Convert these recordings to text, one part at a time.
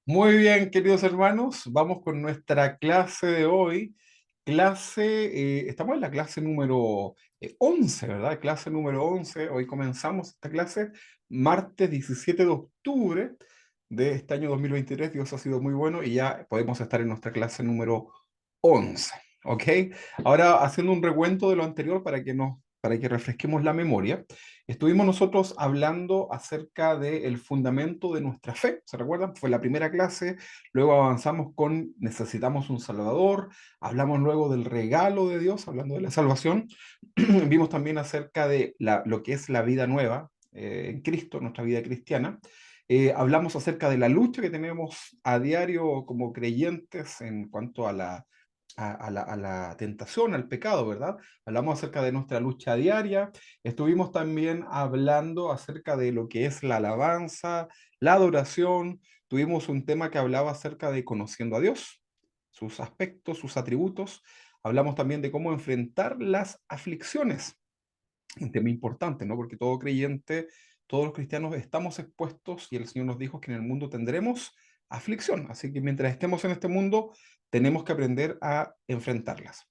Muy bien, queridos hermanos, vamos con nuestra clase de hoy. Estamos en la clase número 11, ¿verdad? Clase número 11. Hoy comenzamos esta clase martes 17 de octubre de este año 2023. Dios ha sido muy bueno y ya podemos estar en nuestra clase número 11. ¿Ok? Ahora, haciendo un recuento de lo anterior para que refresquemos la memoria. Estuvimos nosotros hablando acerca del fundamento de nuestra fe, ¿se recuerdan? Fue la primera clase, luego avanzamos con necesitamos un Salvador, hablamos luego del regalo de Dios, hablando de la salvación, vimos también acerca de lo que es la vida nueva en Cristo, nuestra vida cristiana. Hablamos acerca de la lucha que tenemos a diario como creyentes en cuanto a la tentación, al pecado, ¿verdad? Hablamos acerca de nuestra lucha diaria. Estuvimos también hablando acerca de lo que es la alabanza, la adoración. Tuvimos un tema que hablaba acerca de conociendo a Dios, sus aspectos, sus atributos. Hablamos también de cómo enfrentar las aflicciones, un tema importante, ¿no? Porque todo creyente, todos los cristianos estamos expuestos y el Señor nos dijo que en el mundo tendremos aflicción. Así que mientras estemos en este mundo, tenemos que aprender a enfrentarlas.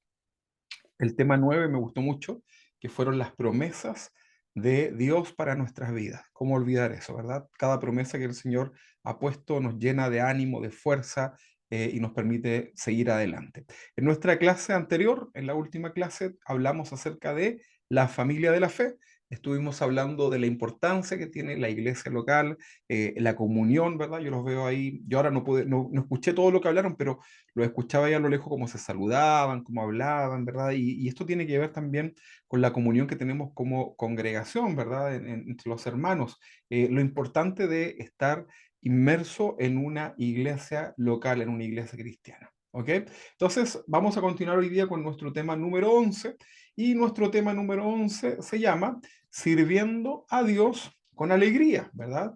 El tema 9 me gustó mucho, que fueron las promesas de Dios para nuestras vidas. ¿Cómo olvidar eso, verdad? Cada promesa que el Señor ha puesto nos llena de ánimo, de fuerza y nos permite seguir adelante. En nuestra clase anterior, en la última clase, hablamos acerca de la familia de la fe. Estuvimos hablando de la importancia que tiene la iglesia local, la comunión, ¿verdad? Yo los veo ahí. Yo ahora no escuché todo lo que hablaron, pero lo escuchaba ahí a lo lejos cómo se saludaban, cómo hablaban, ¿verdad? Y esto tiene que ver también con la comunión que tenemos como congregación, ¿verdad? Entre los hermanos. Lo importante de estar inmerso en una iglesia local, en una iglesia cristiana. ¿Ok? Entonces, vamos a continuar hoy día con nuestro tema número 11 y nuestro tema número 11 se llama Sirviendo a Dios con alegría, ¿verdad?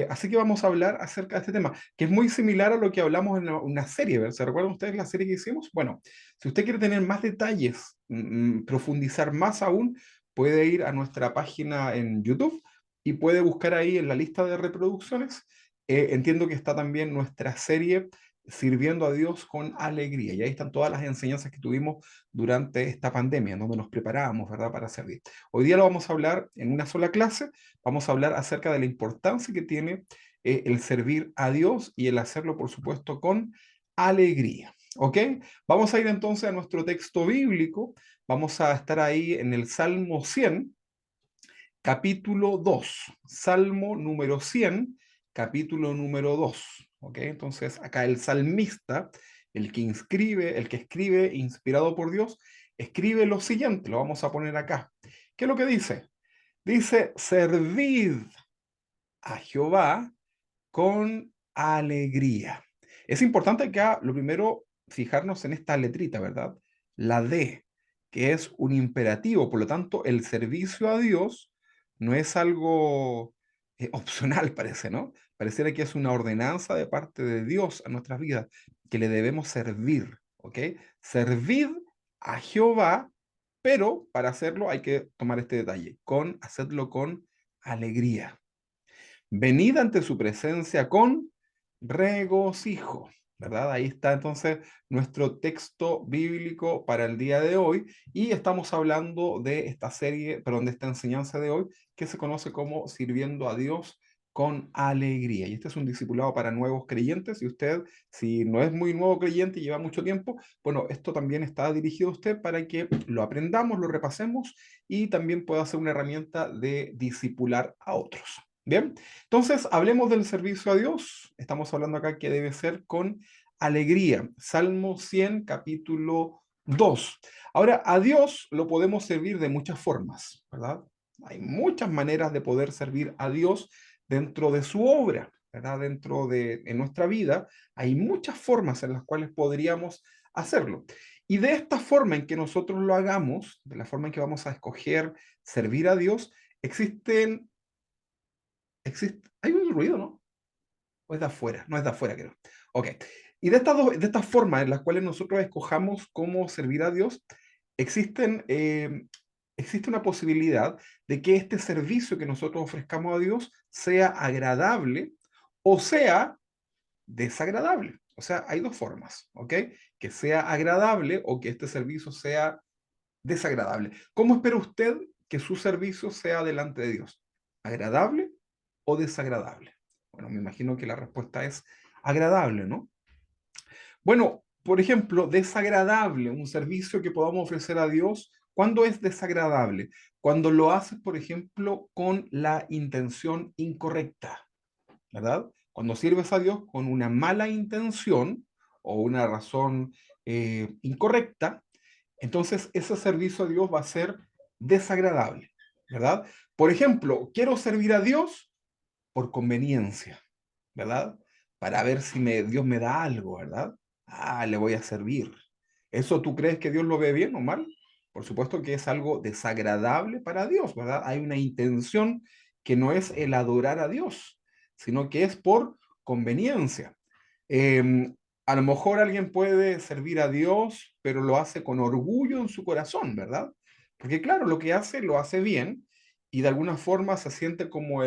Así que vamos a hablar acerca de este tema, que es muy similar a lo que hablamos en una serie, ¿verdad? ¿Se recuerdan ustedes la serie que hicimos? Bueno, si usted quiere tener más detalles, profundizar más aún, puede ir a nuestra página en YouTube y puede buscar ahí en la lista de reproducciones. Entiendo que está también nuestra serie Sirviendo a Dios con alegría. Y ahí están todas las enseñanzas que tuvimos durante esta pandemia, en donde nos preparábamos, ¿verdad?, para servir. Hoy día lo vamos a hablar en una sola clase. Vamos a hablar acerca de la importancia que tiene el servir a Dios y el hacerlo, por supuesto, con alegría. ¿Ok? Vamos a ir entonces a nuestro texto bíblico. Vamos a estar ahí en el Salmo 100, capítulo 2. Salmo número 100, capítulo número 2. ¿Ok? Entonces, acá el salmista, el que escribe inspirado por Dios, escribe lo siguiente, lo vamos a poner acá. ¿Qué es lo que dice? Dice, servid a Jehová con alegría. Es importante acá, lo primero, fijarnos en esta letrita, ¿verdad? La D, que es un imperativo, por lo tanto, el servicio a Dios no es algo opcional, parece, ¿no? Pareciera que es una ordenanza de parte de Dios a nuestras vidas, que le debemos servir, ¿ok? Servid a Jehová, pero para hacerlo hay que tomar este detalle, hacerlo con alegría. Venid ante su presencia con regocijo, ¿verdad? Ahí está entonces nuestro texto bíblico para el día de hoy y estamos hablando de esta serie, perdón, de esta enseñanza de hoy que se conoce como Sirviendo a Dios con alegría. Y este es un discipulado para nuevos creyentes y usted, si no es muy nuevo creyente y lleva mucho tiempo, bueno, esto también está dirigido a usted para que lo aprendamos, lo repasemos y también pueda ser una herramienta de discipular a otros. Bien, entonces, hablemos del servicio a Dios. Estamos hablando acá que debe ser con alegría. Salmo 100, capítulo 2. Ahora, a Dios lo podemos servir de muchas formas, ¿verdad? Hay muchas maneras de poder servir a Dios dentro de su obra, ¿verdad? En nuestra vida, hay muchas formas en las cuales podríamos hacerlo. Y de esta forma en que nosotros lo hagamos, de la forma en que vamos a escoger servir a Dios, hay un ruido, ¿no? ¿O es de afuera? No es de afuera, creo. Ok. Y de estas formas en las cuales nosotros escojamos cómo servir a Dios, existen, eh, existe una posibilidad de que este servicio que nosotros ofrezcamos a Dios sea agradable o sea desagradable. O sea, hay dos formas, ¿ok? Que sea agradable o que este servicio sea desagradable. ¿Cómo espera usted que su servicio sea delante de Dios? ¿Agradable o desagradable? Bueno, me imagino que la respuesta es agradable, ¿no? Bueno, por ejemplo, desagradable, un servicio que podamos ofrecer a Dios, ¿cuándo es desagradable? Cuando lo haces, por ejemplo, con la intención incorrecta, ¿verdad? Cuando sirves a Dios con una mala intención o una razón incorrecta, entonces ese servicio a Dios va a ser desagradable, ¿verdad? Por ejemplo, quiero servir a Dios por conveniencia, ¿verdad? Para ver si Dios me da algo, ¿verdad? Ah, le voy a servir. ¿Eso tú crees que Dios lo ve bien o mal? Por supuesto que es algo desagradable para Dios, ¿verdad? Hay una intención que no es el adorar a Dios, sino que es por conveniencia. Eh, a lo mejor alguien puede servir a Dios, pero lo hace con orgullo en su corazón, ¿verdad? Porque claro, lo que hace lo hace bien y de alguna forma se siente como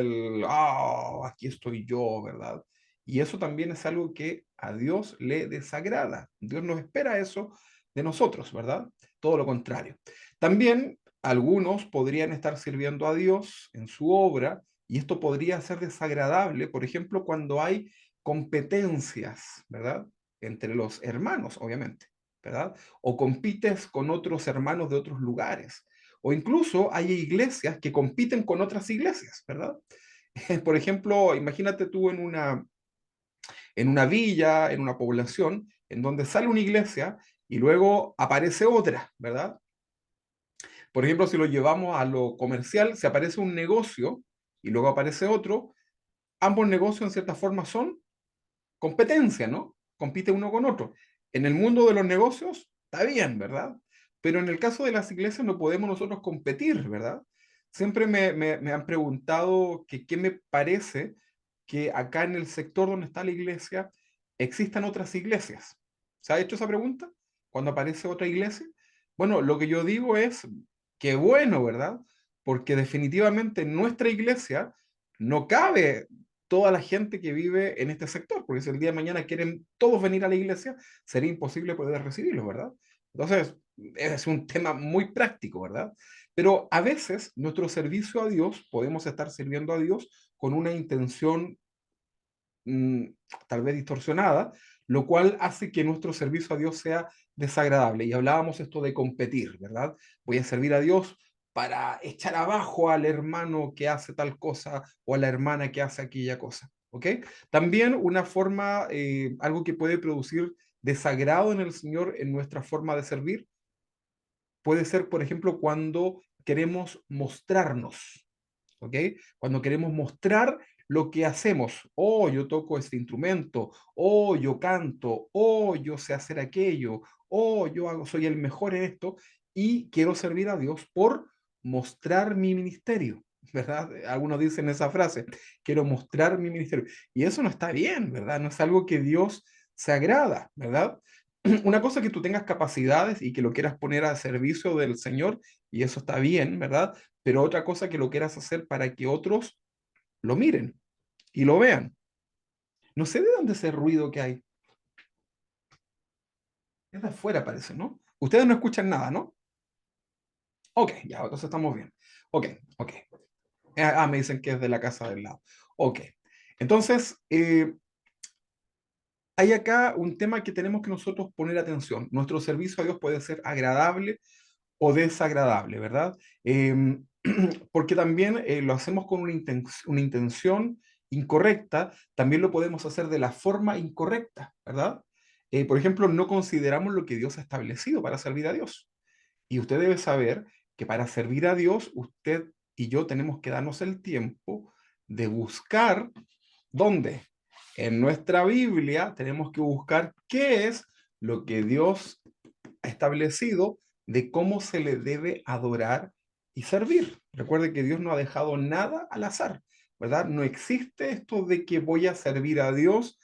aquí estoy yo, ¿verdad? Y eso también es algo que a Dios le desagrada. Dios no espera eso de nosotros, ¿verdad? Todo lo contrario. También algunos podrían estar sirviendo a Dios en su obra y esto podría ser desagradable, por ejemplo, cuando hay competencias, ¿verdad? Entre los hermanos, obviamente, ¿verdad? O compites con otros hermanos de otros lugares. O incluso hay iglesias que compiten con otras iglesias, ¿verdad? Por ejemplo, imagínate tú en una villa, en una población, en donde sale una iglesia y luego aparece otra, ¿verdad? Por ejemplo, si lo llevamos a lo comercial, se aparece un negocio y luego aparece otro, ambos negocios en cierta forma son competencia, ¿no? Compite uno con otro. En el mundo de los negocios, está bien, ¿verdad? Pero en el caso de las iglesias no podemos nosotros competir, ¿verdad? Siempre me han preguntado que qué me parece que acá en el sector donde está la iglesia existan otras iglesias. ¿Se ha hecho esa pregunta? Cuando aparece otra iglesia. Bueno, lo que yo digo es que bueno, ¿verdad? Porque definitivamente en nuestra iglesia no cabe toda la gente que vive en este sector, porque si el día de mañana quieren todos venir a la iglesia, sería imposible poder recibirlos, ¿verdad? Entonces, es un tema muy práctico, ¿verdad? Pero a veces nuestro servicio a Dios, podemos estar sirviendo a Dios con una intención mm, tal vez distorsionada, lo cual hace que nuestro servicio a Dios sea desagradable. Y hablábamos esto de competir, ¿verdad? Voy a servir a Dios para echar abajo al hermano que hace tal cosa o a la hermana que hace aquella cosa, ¿ok? También una forma, algo que puede producir desagrado en el Señor en nuestra forma de servir, puede ser, por ejemplo, cuando queremos mostrarnos, ¿ok? Cuando queremos mostrar lo que hacemos, oh, yo toco este instrumento, oh, yo canto, oh, yo sé hacer aquello, oh, soy el mejor en esto y quiero servir a Dios por mostrar mi ministerio, ¿verdad? Algunos dicen esa frase, quiero mostrar mi ministerio. Y eso no está bien, ¿verdad? No es algo que Dios se agrada, ¿verdad? Una cosa es que tú tengas capacidades y que lo quieras poner a servicio del Señor, y eso está bien, ¿verdad? Pero otra cosa que lo quieras hacer para que otros lo miren y lo vean. No sé de dónde ese ruido que hay. Es de afuera, parece, ¿no? Ustedes no escuchan nada, ¿no? Ok, ya, entonces estamos bien. Ok, ok. Me dicen que es de la casa del lado. Ok. Entonces, hay acá un tema que tenemos que nosotros poner atención. Nuestro servicio a Dios puede ser agradable o desagradable, ¿verdad? Porque también lo hacemos con una intención incorrecta, también lo podemos hacer de la forma incorrecta, ¿verdad? Por ejemplo, no consideramos lo que Dios ha establecido para servir a Dios. Y usted debe saber que para servir a Dios, usted y yo tenemos que darnos el tiempo de buscar dónde. En nuestra Biblia tenemos que buscar qué es lo que Dios establecido de cómo se le debe adorar y servir. Recuerde que Dios no ha dejado nada al azar, ¿verdad? No existe esto de que voy a servir a Dios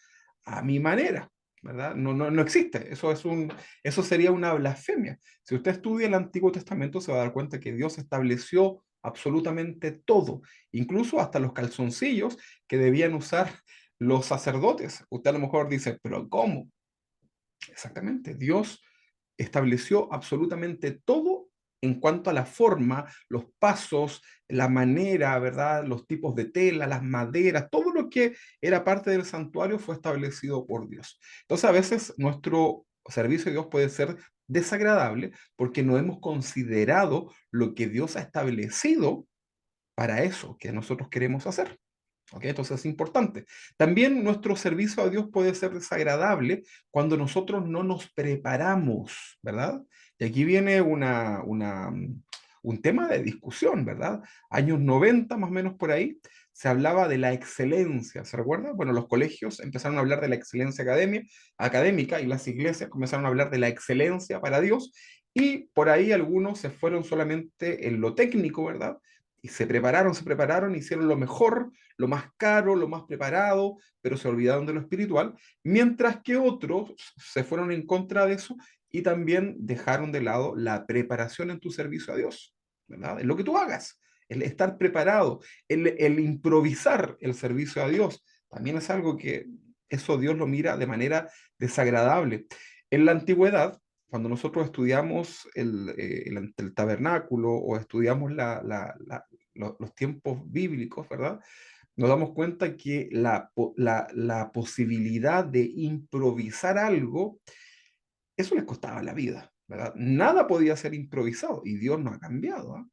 a mi manera, ¿verdad? No existe. Eso sería una blasfemia. Si usted estudia el Antiguo Testamento, se va a dar cuenta que Dios estableció absolutamente todo, incluso hasta los calzoncillos que debían usar los sacerdotes. Usted a lo mejor dice, pero ¿cómo? Exactamente, Dios estableció absolutamente todo en cuanto a la forma, los pasos, la manera, ¿verdad? Los tipos de tela, las maderas, todo lo que era parte del santuario fue establecido por Dios. Entonces, a veces nuestro servicio a Dios puede ser desagradable porque no hemos considerado lo que Dios ha establecido para eso que nosotros queremos hacer. ¿Ok? Entonces es importante. También nuestro servicio a Dios puede ser desagradable cuando nosotros no nos preparamos, ¿verdad? Y aquí viene un tema de discusión, ¿verdad? Años 90 más o menos por ahí, se hablaba de la excelencia, ¿se recuerda? Bueno, los colegios empezaron a hablar de la excelencia académica y las iglesias comenzaron a hablar de la excelencia para Dios y por ahí algunos se fueron solamente en lo técnico, ¿verdad? Y se prepararon, hicieron lo mejor, lo más caro, lo más preparado, pero se olvidaron de lo espiritual, mientras que otros se fueron en contra de eso y también dejaron de lado la preparación en tu servicio a Dios, ¿verdad? En lo que tú hagas, el estar preparado, el improvisar el servicio a Dios, también es algo que eso Dios lo mira de manera desagradable. En la antigüedad, cuando nosotros estudiamos el tabernáculo o estudiamos los tiempos bíblicos, ¿verdad? Nos damos cuenta que la posibilidad de improvisar algo, eso les costaba la vida, ¿verdad? Nada podía ser improvisado y Dios no ha cambiado, ¿ah?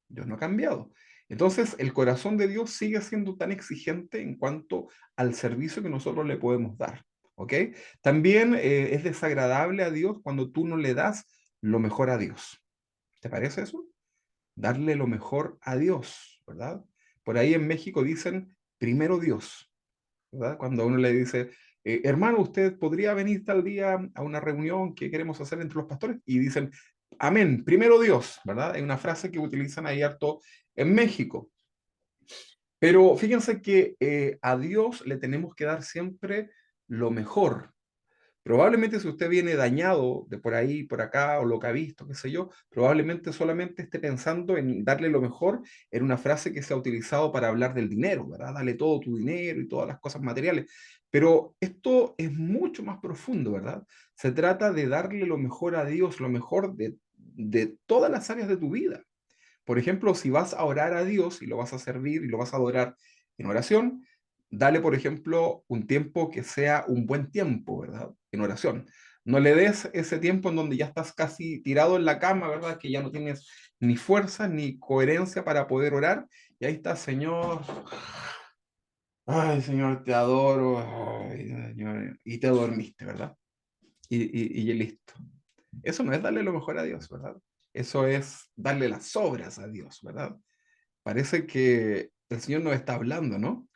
Dios no ha cambiado. Entonces, el corazón de Dios sigue siendo tan exigente en cuanto al servicio que nosotros le podemos dar, ¿ok? También es desagradable a Dios cuando tú no le das lo mejor a Dios. ¿Te parece eso? Darle lo mejor a Dios, ¿verdad? Por ahí en México dicen primero Dios, ¿verdad? Cuando uno le dice, hermano, usted podría venir tal día a una reunión que queremos hacer entre los pastores y dicen, amén, primero Dios, ¿verdad? Es una frase que utilizan ahí harto en México. Pero fíjense que a Dios le tenemos que dar siempre lo mejor. Probablemente si usted viene dañado de por ahí, por acá, o lo que ha visto, qué sé yo, probablemente solamente esté pensando en darle lo mejor en una frase que se ha utilizado para hablar del dinero, ¿verdad? Dale todo tu dinero y todas las cosas materiales. Pero esto es mucho más profundo, ¿verdad? Se trata de darle lo mejor a Dios, lo mejor de todas las áreas de tu vida. Por ejemplo, si vas a orar a Dios y lo vas a servir y lo vas a adorar en oración, dale, por ejemplo, un tiempo que sea un buen tiempo, ¿verdad? En oración. No le des ese tiempo en donde ya estás casi tirado en la cama, ¿verdad? Que ya no tienes ni fuerza ni coherencia para poder orar. Y ahí está, Señor. Ay, Señor, te adoro. Ay, Señor. Y te dormiste, ¿verdad? Y listo. Eso no es darle lo mejor a Dios, ¿verdad? Eso es darle las sobras a Dios, ¿verdad? Parece que el Señor nos está hablando, ¿no?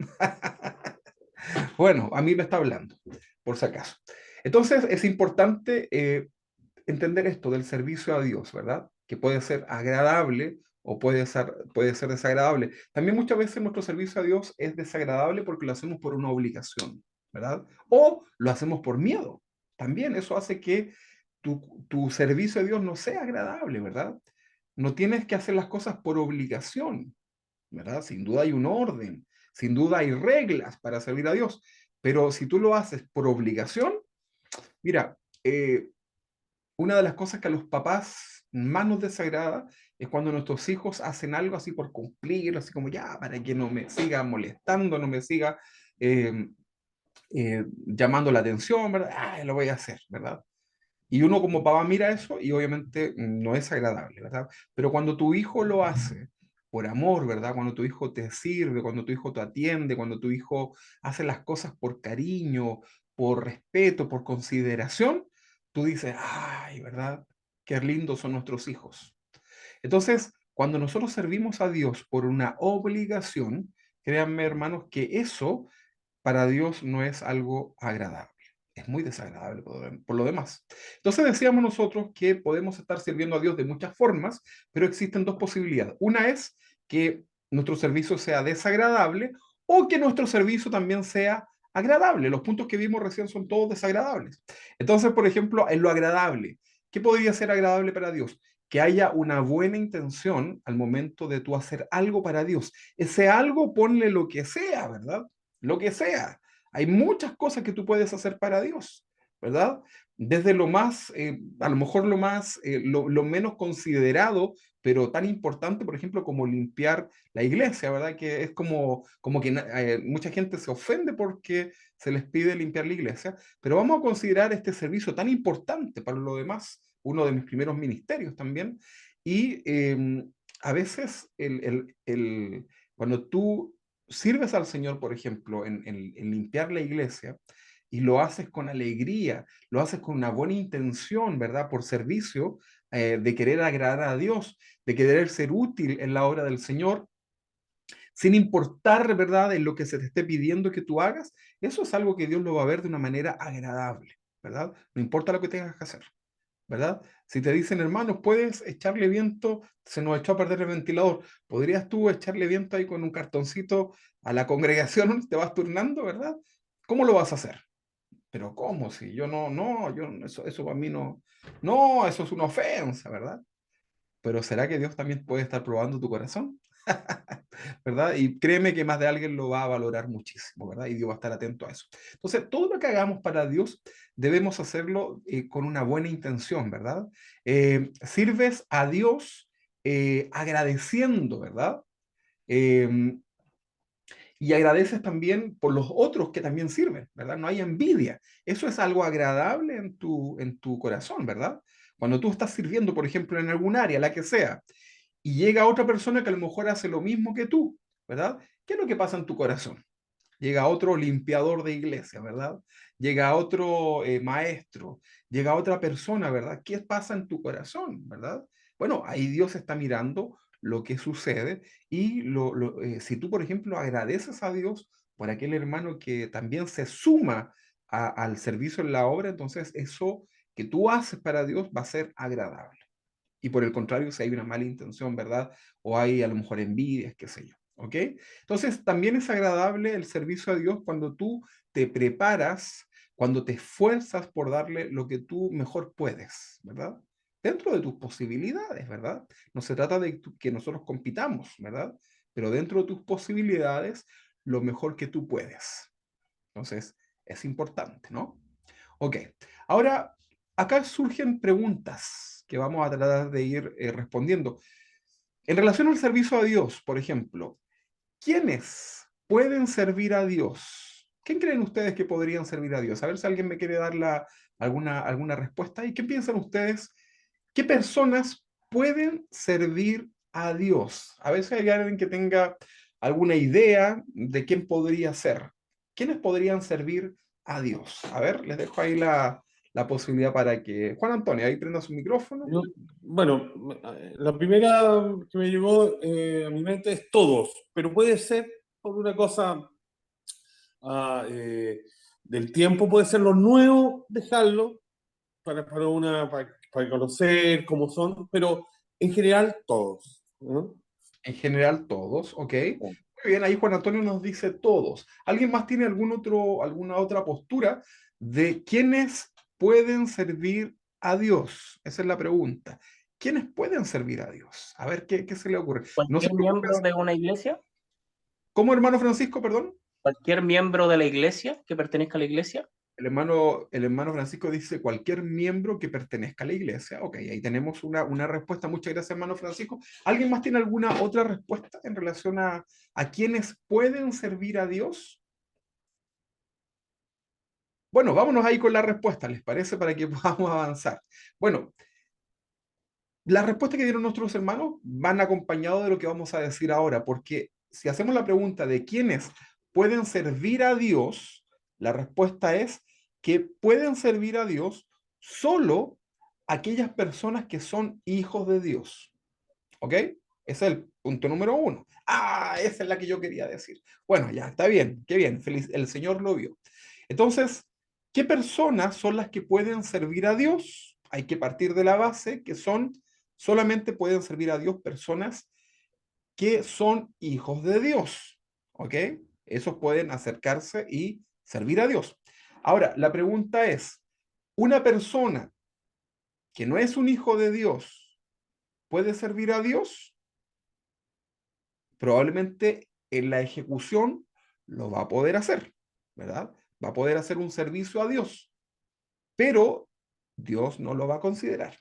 Bueno, a mí me está hablando, por si acaso. Entonces, es importante entender esto del servicio a Dios, ¿verdad? Que puede ser agradable o puede ser desagradable. También muchas veces nuestro servicio a Dios es desagradable porque lo hacemos por una obligación, ¿verdad? O lo hacemos por miedo. También eso hace que tu servicio a Dios no sea agradable, ¿verdad? No tienes que hacer las cosas por obligación, ¿verdad? Sin duda hay un orden, sin duda hay reglas para servir a Dios, pero si tú lo haces por obligación, mira, una de las cosas que a los papás más nos desagrada es cuando nuestros hijos hacen algo así por cumplir, así como ya, para que no me siga molestando, no me siga eh, llamando la atención, ¿verdad? Ah, lo voy a hacer, ¿verdad? Y uno como papá mira eso y obviamente no es agradable, ¿verdad? Pero cuando tu hijo lo hace por amor, ¿verdad? Cuando tu hijo te sirve, cuando tu hijo te atiende, cuando tu hijo hace las cosas por cariño, por respeto, por consideración, tú dices, ay, ¿verdad? Qué lindos son nuestros hijos. Entonces, cuando nosotros servimos a Dios por una obligación, créanme, hermanos, que eso para Dios no es algo agradable. Es muy desagradable por lo demás. Entonces decíamos nosotros que podemos estar sirviendo a Dios de muchas formas, pero existen dos posibilidades. Una es que nuestro servicio sea desagradable o que nuestro servicio también sea agradable. Los puntos que vimos recién son todos desagradables. Entonces, por ejemplo, en lo agradable, ¿qué podría ser agradable para Dios? Que haya una buena intención al momento de tú hacer algo para Dios. Ese algo ponle lo que sea, ¿verdad? Lo que sea. Hay muchas cosas que tú puedes hacer para Dios, ¿verdad? Desde lo más, a lo mejor lo más, lo menos considerado, pero tan importante, por ejemplo, como limpiar la iglesia, ¿verdad? Que es como que mucha gente se ofende porque se les pide limpiar la iglesia, pero vamos a considerar este servicio tan importante para lo demás, uno de mis primeros ministerios también, y a veces cuando tú sirves al Señor, por ejemplo, en limpiar la iglesia, y lo haces con alegría, lo haces con una buena intención, ¿verdad? Por servicio, de querer agradar a Dios, de querer ser útil en la obra del Señor, sin importar, ¿verdad?, en lo que se te esté pidiendo que tú hagas, eso es algo que Dios lo va a ver de una manera agradable, ¿verdad? No importa lo que tengas que hacer, ¿verdad? Si te dicen, hermanos, puedes echarle viento, se nos echó a perder el ventilador, ¿podrías tú echarle viento ahí con un cartoncito a la congregación? Te vas turnando, ¿verdad? ¿Cómo lo vas a hacer? Pero ¿cómo? Si yo eso para mí no, eso es una ofensa, ¿verdad? Pero ¿será que Dios también puede estar probando tu corazón? ¿Verdad? Y créeme que más de alguien lo va a valorar muchísimo, ¿verdad? Y Dios va a estar atento a eso. Entonces, todo lo que hagamos para Dios debemos hacerlo con una buena intención, ¿verdad? Sirves a Dios agradeciendo, ¿verdad? Eh, y agradeces también por los otros que también sirven, ¿verdad? No hay envidia. Eso es algo agradable en tu corazón, ¿verdad? Cuando tú estás sirviendo, por ejemplo, en algún área, la que sea, y llega otra persona que a lo mejor hace lo mismo que tú, ¿verdad? ¿Qué es lo que pasa en tu corazón? Llega otro limpiador de iglesia, ¿verdad? Llega otro maestro, llega otra persona, ¿verdad? ¿Qué pasa en tu corazón, ¿verdad? Bueno, ahí Dios está mirando lo que sucede y si tú, por ejemplo, agradeces a Dios por aquel hermano que también se suma al servicio en la obra, entonces eso que tú haces para Dios va a ser agradable. Y por el contrario, si hay una mala intención, ¿verdad? O hay a lo mejor envidias, qué sé yo. ¿Ok? Entonces, también es agradable el servicio a Dios cuando tú te preparas, cuando te esfuerzas por darle lo que tú mejor puedes, ¿verdad? Dentro de tus posibilidades, ¿verdad? No se trata de que nosotros compitamos, ¿verdad? Pero dentro de tus posibilidades, lo mejor que tú puedes. Entonces, es importante, ¿no? Ok, ahora acá surgen preguntas que vamos a tratar de ir respondiendo. En relación al servicio a Dios, por ejemplo, ¿quiénes pueden servir a Dios? ¿Quién creen ustedes que podrían servir a Dios? A ver si alguien me quiere dar alguna respuesta. ¿Y qué piensan ustedes? ¿Qué personas pueden servir a Dios? A ver si hay alguien que tenga alguna idea de quién podría ser. ¿Quiénes podrían servir a Dios? A ver, les dejo ahí la posibilidad para que Juan Antonio ahí prenda su micrófono. Yo- bueno, la primera que me llegó a mi mente es todos, pero puede ser por una cosa ah, del tiempo, puede ser lo nuevo, dejarlo para conocer cómo son, pero en general todos, ¿no? En general, todos, ¿ok? Muy bien, ahí Juan Antonio nos dice todos. ¿Alguien más tiene alguna otra postura de quiénes pueden servir a Dios? Esa es la pregunta. ¿Quiénes pueden servir a Dios? A ver qué se le ocurre. No se Cualquier preocupen. miembro de una iglesia, ¿Cómo, hermano Francisco, perdón? cualquier miembro de la iglesia que pertenezca a la iglesia. El hermano Francisco dice cualquier miembro que pertenezca a la iglesia. Ok, ahí tenemos una respuesta. Muchas gracias, hermano Francisco. ¿Alguien más tiene alguna otra respuesta en relación a quienes pueden servir a Dios? Bueno, vámonos ahí con la respuesta, ¿les parece? Para que podamos avanzar. Bueno, las respuestas que dieron nuestros hermanos van acompañados de lo que vamos a decir ahora, porque si hacemos la pregunta de quiénes pueden servir a Dios, la respuesta es que pueden servir a Dios solo aquellas personas que son hijos de Dios. ¿Ok? Ese es el punto número uno. Ah, esa es la que yo quería decir. Bueno, ya, está bien, qué bien, feliz, el Señor lo vio. Entonces, ¿qué personas son las que pueden servir a Dios? Hay que partir de la base que solamente pueden servir a Dios personas que son hijos de Dios. ¿Ok? Esos pueden acercarse y servir a Dios. Ahora, la pregunta es, ¿una persona que no es un hijo de Dios puede servir a Dios? Probablemente en la ejecución lo va a poder hacer, ¿verdad? Va a poder hacer un servicio a Dios, pero Dios no lo va a considerar,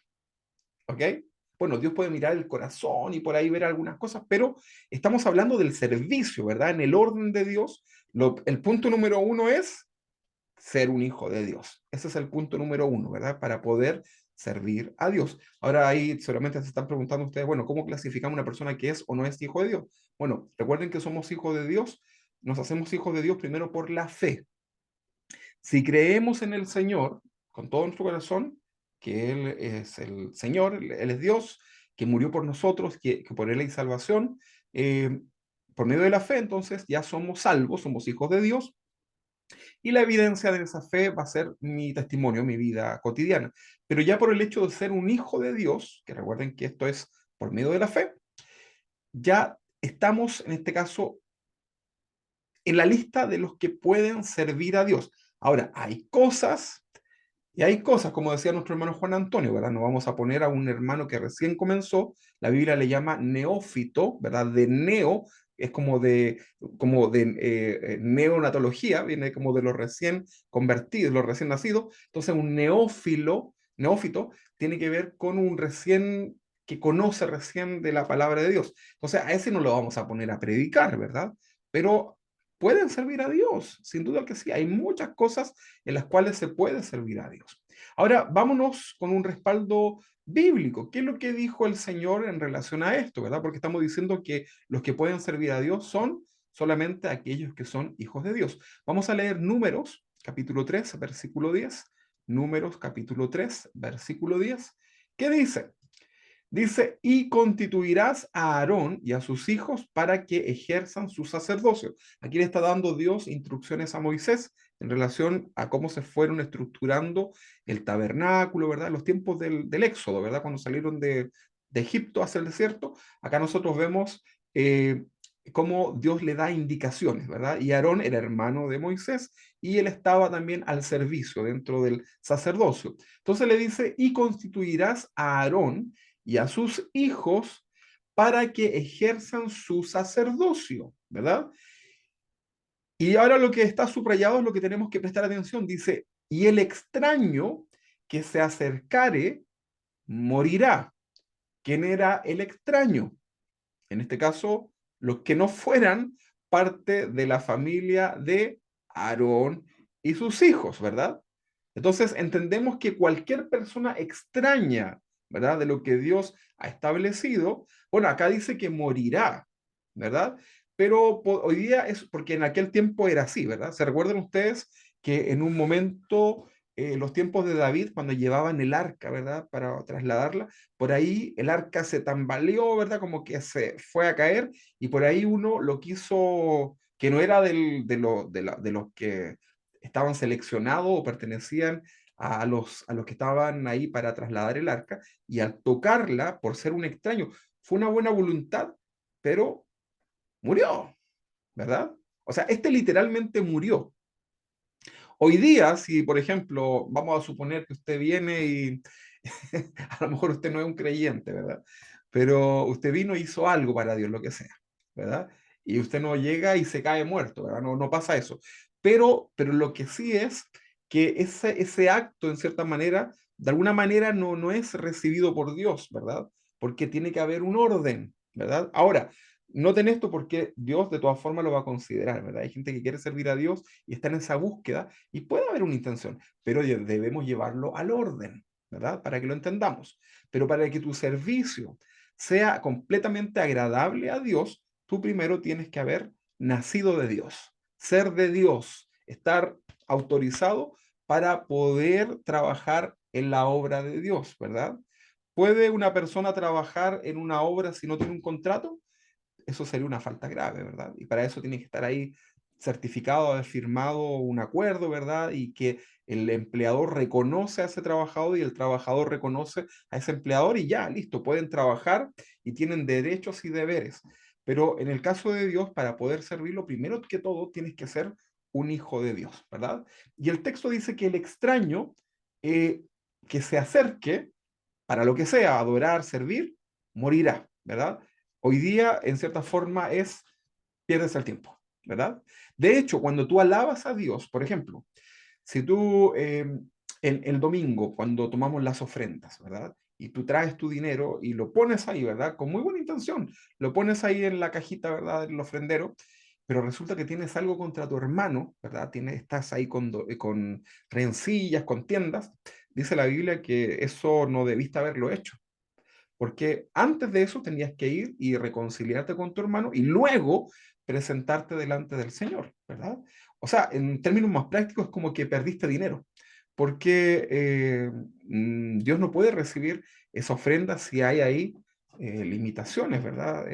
¿ok? Bueno, Dios puede mirar el corazón y por ahí ver algunas cosas, pero estamos hablando del servicio, ¿verdad? En el orden de Dios, el punto número uno es ser un hijo de Dios. Ese es el punto número uno, ¿verdad? Para poder servir a Dios. Ahora ahí seguramente se están preguntando ustedes, bueno, ¿cómo clasificamos a una persona que es o no es hijo de Dios? Bueno, recuerden que somos hijos de Dios, nos hacemos hijos de Dios primero por la fe. Si creemos en el Señor con todo nuestro corazón, que Él es el Señor, Él es Dios, que murió por nosotros, que por Él hay salvación, eh, por medio de la fe, entonces ya somos salvos, somos hijos de Dios, y la evidencia de esa fe va a ser mi testimonio, mi vida cotidiana. Pero ya por el hecho de ser un hijo de Dios, que recuerden que esto es por medio de la fe, ya estamos en este caso en la lista de los que pueden servir a Dios. Ahora, hay cosas, y hay cosas, como decía nuestro hermano Juan Antonio, ¿verdad? No vamos a poner a un hermano que recién comenzó, la Biblia le llama neófito, ¿verdad? De neo, es como de neonatología, viene como de los recién convertidos, los recién nacidos. Entonces, un neófito, tiene que ver con un recién que conoce recién de la palabra de Dios. Entonces, a ese no lo vamos a poner a predicar, ¿verdad? Pero pueden servir a Dios, sin duda que sí. Hay muchas cosas en las cuales se puede servir a Dios. Ahora, vámonos con un respaldo bíblico. ¿Qué es lo que dijo el Señor en relación a esto, verdad? Porque estamos diciendo que los que pueden servir a Dios son solamente aquellos que son hijos de Dios. Vamos a leer Números, capítulo 3, versículo 10. Números, capítulo 3, versículo 10. ¿Qué dice? Dice, y constituirás a Aarón y a sus hijos para que ejerzan su sacerdocio. Aquí le está dando Dios instrucciones a Moisés en relación a cómo se fueron estructurando el tabernáculo, ¿verdad? En los tiempos del Éxodo, ¿verdad? Cuando salieron de Egipto hacia el desierto. Acá nosotros vemos cómo Dios le da indicaciones, ¿verdad? Y Aarón era hermano de Moisés y él estaba también al servicio dentro del sacerdocio. Entonces le dice, y constituirás a Aarón y a sus hijos para que ejerzan su sacerdocio, ¿verdad? Y ahora lo que está subrayado es lo que tenemos que prestar atención. Dice, y el extraño que se acercare morirá. ¿Quién era el extraño? En este caso, los que no fueran parte de la familia de Aarón y sus hijos, ¿verdad? Entonces entendemos que cualquier persona extraña, ¿verdad? De lo que Dios ha establecido, bueno, acá dice que morirá, ¿verdad? Pero hoy día es porque en aquel tiempo era así, ¿verdad? ¿Se recuerdan ustedes que en un momento, los tiempos de David, cuando llevaban el arca, ¿verdad? Para trasladarla, por ahí el arca se tambaleó, ¿verdad? Como que se fue a caer y por ahí uno lo quiso, que no era de los que estaban seleccionados o pertenecían a los que estaban ahí para trasladar el arca, y al tocarla, por ser un extraño, fue una buena voluntad, pero murió, ¿verdad? O sea, este literalmente murió. Hoy día, si por ejemplo, vamos a suponer que usted viene y a lo mejor usted no es un creyente, ¿verdad? Pero usted vino y hizo algo para Dios, lo que sea, ¿verdad? Y usted no llega y se cae muerto, ¿verdad? No, no pasa eso. Pero lo que sí es que ese acto, en cierta manera, de alguna manera no es recibido por Dios, ¿verdad? Porque tiene que haber un orden, ¿verdad? Ahora, noten esto porque Dios de todas formas lo va a considerar, ¿verdad? Hay gente que quiere servir a Dios y está en esa búsqueda y puede haber una intención, pero debemos llevarlo al orden, ¿verdad? Para que lo entendamos. Pero para que tu servicio sea completamente agradable a Dios, tú primero tienes que haber nacido de Dios, ser de Dios, estar autorizado para poder trabajar en la obra de Dios, ¿verdad? ¿Puede una persona trabajar en una obra si no tiene un contrato? Eso sería una falta grave, ¿verdad? Y para eso tiene que estar ahí certificado, haber firmado un acuerdo, ¿verdad? Y que el empleador reconoce a ese trabajador y el trabajador reconoce a ese empleador y ya, listo, pueden trabajar y tienen derechos y deberes. Pero en el caso de Dios, para poder servirlo, primero que todo tienes que ser un hijo de Dios, ¿verdad? Y el texto dice que el extraño eh, que se acerque para lo que sea, adorar, servir, morirá, ¿verdad? Hoy día, en cierta forma, pierdes el tiempo, ¿verdad? De hecho, cuando tú alabas a Dios, por ejemplo, si tú el domingo, cuando tomamos las ofrendas, ¿verdad? Y tú traes tu dinero y lo pones ahí, ¿verdad? Con muy buena intención, lo pones ahí en la cajita, ¿verdad? Del ofrendero, pero resulta que tienes algo contra tu hermano, ¿verdad? Estás ahí con rencillas, contiendas. Dice la Biblia que eso no debiste haberlo hecho, porque antes de eso tenías que ir y reconciliarte con tu hermano y luego presentarte delante del Señor, ¿verdad? O sea, en términos más prácticos es como que perdiste dinero, porque Dios no puede recibir esa ofrenda si hay ahí limitaciones, ¿verdad?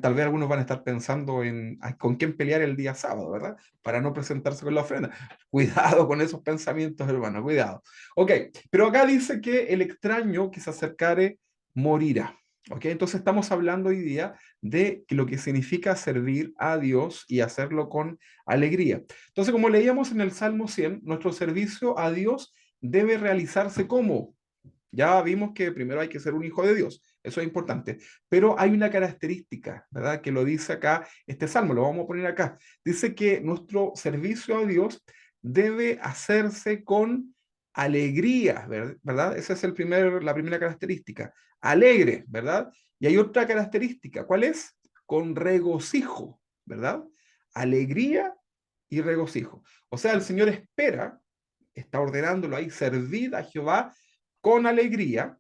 Tal vez algunos van a estar pensando en con quién pelear el día sábado, ¿verdad? Para no presentarse con la ofrenda. Cuidado con esos pensamientos, hermano, cuidado. Ok, pero acá dice que el extraño que se acercare morirá. Ok, entonces estamos hablando hoy día de lo que significa servir a Dios y hacerlo con alegría. Entonces, como leíamos en el Salmo 100, nuestro servicio a Dios debe realizarse como ya vimos que primero hay que ser un hijo de Dios, eso es importante, pero hay una característica, ¿verdad? Que lo dice acá este salmo, lo vamos a poner acá. Dice que nuestro servicio a Dios debe hacerse con alegría, ¿verdad? Esa es la primera característica, alegre, ¿verdad? Y hay otra característica, ¿cuál es? Con regocijo, ¿verdad? Alegría y regocijo. O sea, el Señor espera, está ordenándolo ahí, servid a Jehová con alegría,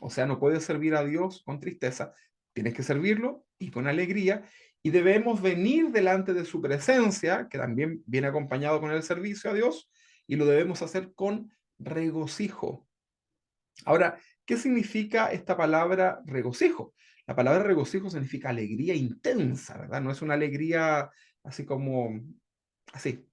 o sea, no puedes servir a Dios con tristeza, tienes que servirlo y con alegría, y debemos venir delante de su presencia, que también viene acompañado con el servicio a Dios, y lo debemos hacer con regocijo. Ahora, ¿qué significa esta palabra regocijo? La palabra regocijo significa alegría intensa, ¿verdad? No es una alegría así como, así,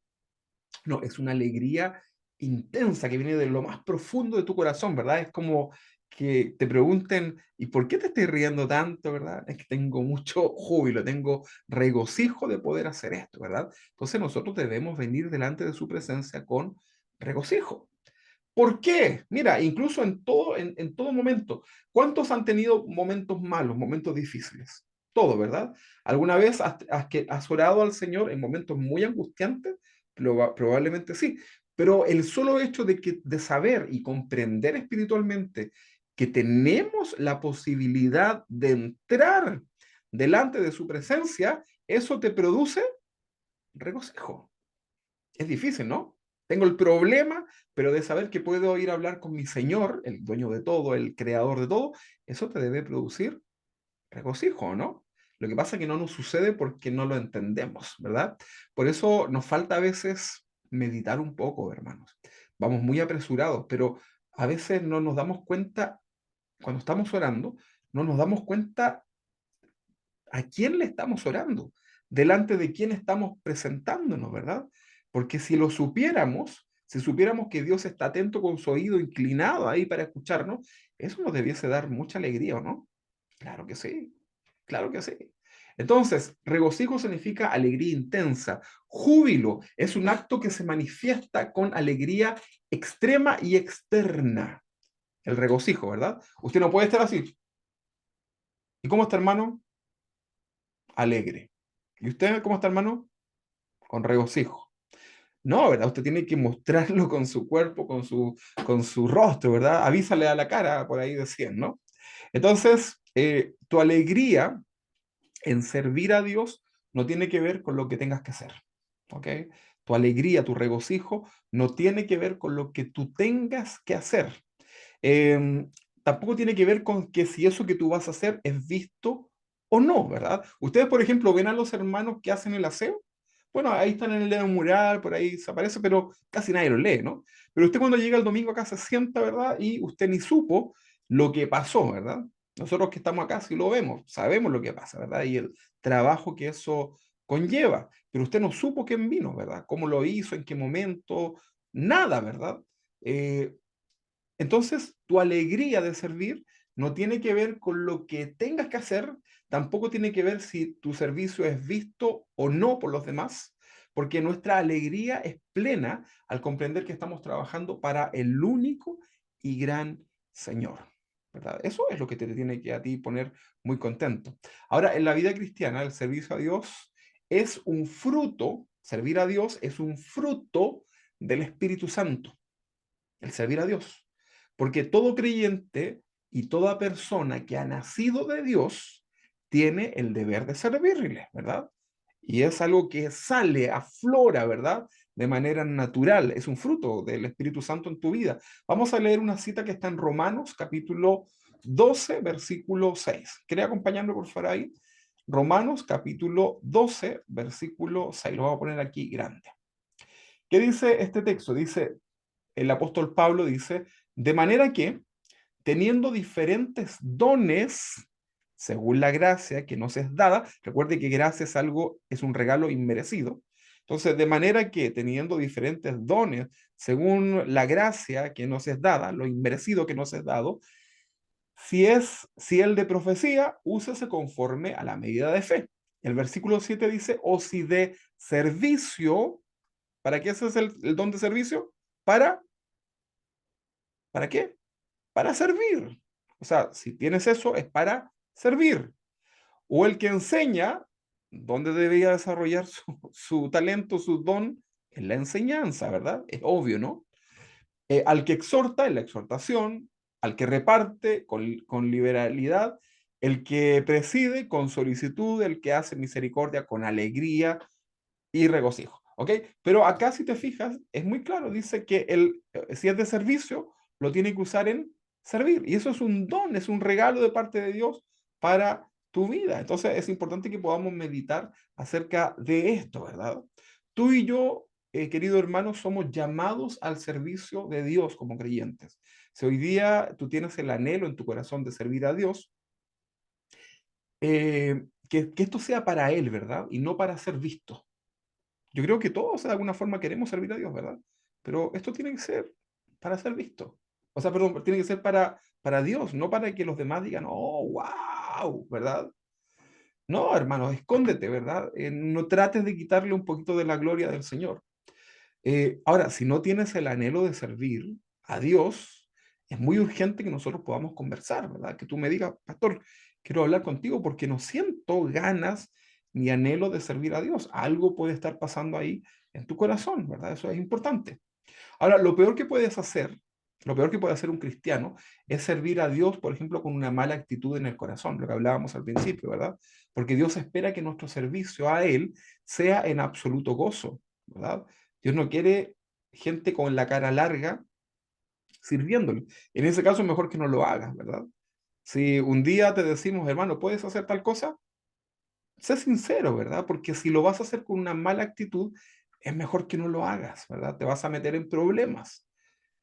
no, es una alegría intensa que viene de lo más profundo de tu corazón, ¿verdad? Es como que te pregunten, ¿y por qué te estoy riendo tanto, verdad? Es que tengo mucho júbilo, tengo regocijo de poder hacer esto, ¿verdad? Entonces nosotros debemos venir delante de su presencia con regocijo. ¿Por qué? Mira, incluso en todo momento, ¿cuántos han tenido momentos malos, momentos difíciles? Todo, ¿verdad? ¿Alguna vez has orado al Señor en momentos muy angustiantes? Probablemente sí, pero el solo hecho de saber y comprender espiritualmente que tenemos la posibilidad de entrar delante de su presencia, eso te produce regocijo. Es difícil, ¿no? Tengo el problema, pero de saber que puedo ir a hablar con mi Señor, el dueño de todo, el creador de todo, eso te debe producir regocijo, ¿no? Lo que pasa es que no nos sucede porque no lo entendemos, ¿verdad? Por eso nos falta a veces meditar un poco, hermanos. Vamos muy apresurados, pero a veces no nos damos cuenta, cuando estamos orando, no nos damos cuenta a quién le estamos orando, delante de quién estamos presentándonos, ¿verdad? Porque si lo supiéramos, si supiéramos que Dios está atento con su oído inclinado ahí para escucharnos, eso nos debiese dar mucha alegría, ¿o no? Claro que sí, claro que sí. Entonces, regocijo significa alegría intensa. Júbilo es un acto que se manifiesta con alegría extrema y externa. El regocijo, ¿verdad? Usted no puede estar así. ¿Y cómo está, hermano? Alegre. ¿Y usted cómo está, hermano? Con regocijo. No, ¿verdad? Usted tiene que mostrarlo con su cuerpo, con su rostro, ¿verdad? Avísale a la cara, por ahí decían, ¿no? Entonces, tu alegría en servir a Dios no tiene que ver con lo que tengas que hacer, ¿ok? Tu alegría, tu regocijo no tiene que ver con lo que tú tengas que hacer. Em, Tampoco tiene que ver con que si eso que tú vas a hacer es visto o no, ¿verdad? Ustedes, por ejemplo, ven a los hermanos que hacen el aseo. Bueno, ahí están en el mural, por ahí se aparece, pero casi nadie lo lee, ¿no? Pero usted cuando llega el domingo acá se sienta, ¿verdad? Y usted ni supo lo que pasó, ¿verdad? Nosotros que estamos acá sí lo vemos, sabemos lo que pasa, ¿verdad? Y el trabajo que eso conlleva. Pero usted no supo quién vino, ¿verdad? ¿Cómo lo hizo? ¿En qué momento? Nada, ¿verdad? Eh, entonces, tu alegría de servir no tiene que ver con lo que tengas que hacer, tampoco tiene que ver si tu servicio es visto o no por los demás, porque nuestra alegría es plena al comprender que estamos trabajando para el único y gran Señor, ¿verdad? Eso es lo que te tiene que a ti poner muy contento. Ahora, en la vida cristiana, el servicio a Dios es un fruto, servir a Dios es un fruto del Espíritu Santo, el servir a Dios. Porque todo creyente y toda persona que ha nacido de Dios tiene el deber de servirle, ¿verdad? Y es algo que sale, aflora, ¿verdad? De manera natural, es un fruto del Espíritu Santo en tu vida. Vamos a leer una cita que está en Romanos, capítulo 12, versículo 6. ¿Quiere acompañarme por favor ahí? Romanos, capítulo 12, versículo 6. Lo voy a poner aquí grande. ¿Qué dice este texto? Dice, el apóstol Pablo dice, de manera que, teniendo diferentes dones, según la gracia que nos es dada, recuerde que gracia es algo, es un regalo inmerecido. Entonces, de manera que teniendo diferentes dones, según la gracia que nos es dada, lo inmerecido que nos es dado, si el de profecía, úsese conforme a la medida de fe. El versículo 7 dice, o si de servicio, ¿para qué ese es el don de servicio? Para, ¿para qué? Para servir. O sea, si tienes eso, es para servir. O el que enseña, ¿dónde debería desarrollar su talento, su don? En la enseñanza, ¿verdad? Es obvio, ¿no? Al que exhorta, en la exhortación, al que reparte con liberalidad, el que preside con solicitud, el que hace misericordia con alegría y regocijo. ¿Ok? Pero acá, si te fijas, es muy claro, dice que si es de servicio, lo tiene que usar en servir. Y eso es un don, es un regalo de parte de Dios para tu vida. Entonces es importante que podamos meditar acerca de esto, ¿verdad? Tú y yo, querido hermano, somos llamados al servicio de Dios como creyentes. Si hoy día tú tienes el anhelo en tu corazón de servir a Dios, que esto sea para Él, ¿verdad? Y no para ser visto. Yo creo que todos de alguna forma queremos servir a Dios, ¿verdad? Pero esto tiene que ser para ser visto. O sea, perdón, tiene que ser para Dios, no para que los demás digan, oh, wow, ¿verdad? No, hermano, escóndete, ¿verdad? No trates de quitarle un poquito de la gloria del Señor. Ahora, si no tienes el anhelo de servir a Dios, es muy urgente que nosotros podamos conversar, ¿verdad? Que tú me digas, pastor, quiero hablar contigo porque no siento ganas ni anhelo de servir a Dios. Algo puede estar pasando ahí en tu corazón, ¿verdad? Eso es importante. Ahora, lo peor que puedes hacer, lo peor que puede hacer un cristiano es servir a Dios, por ejemplo, con una mala actitud en el corazón, lo que hablábamos al principio, ¿verdad? Porque Dios espera que nuestro servicio a Él sea en absoluto gozo, ¿verdad? Dios no quiere gente con la cara larga sirviéndole. En ese caso, es mejor que no lo hagas, ¿verdad? Si un día te decimos, hermano, ¿puedes hacer tal cosa? Sé sincero, ¿verdad? Porque si lo vas a hacer con una mala actitud, es mejor que no lo hagas, ¿verdad? Te vas a meter en problemas.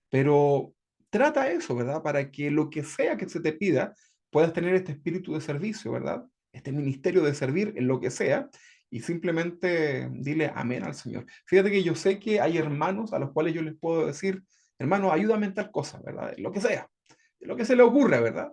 Pero trata eso, ¿verdad? Para que lo que sea que se te pida, puedas tener este espíritu de servicio, ¿verdad? Este ministerio de servir en lo que sea y simplemente dile amén al Señor. Fíjate que yo sé que hay hermanos a los cuales yo les puedo decir, hermano, ayúdame en tal cosa, ¿verdad? Lo que sea, lo que se le ocurra, ¿verdad?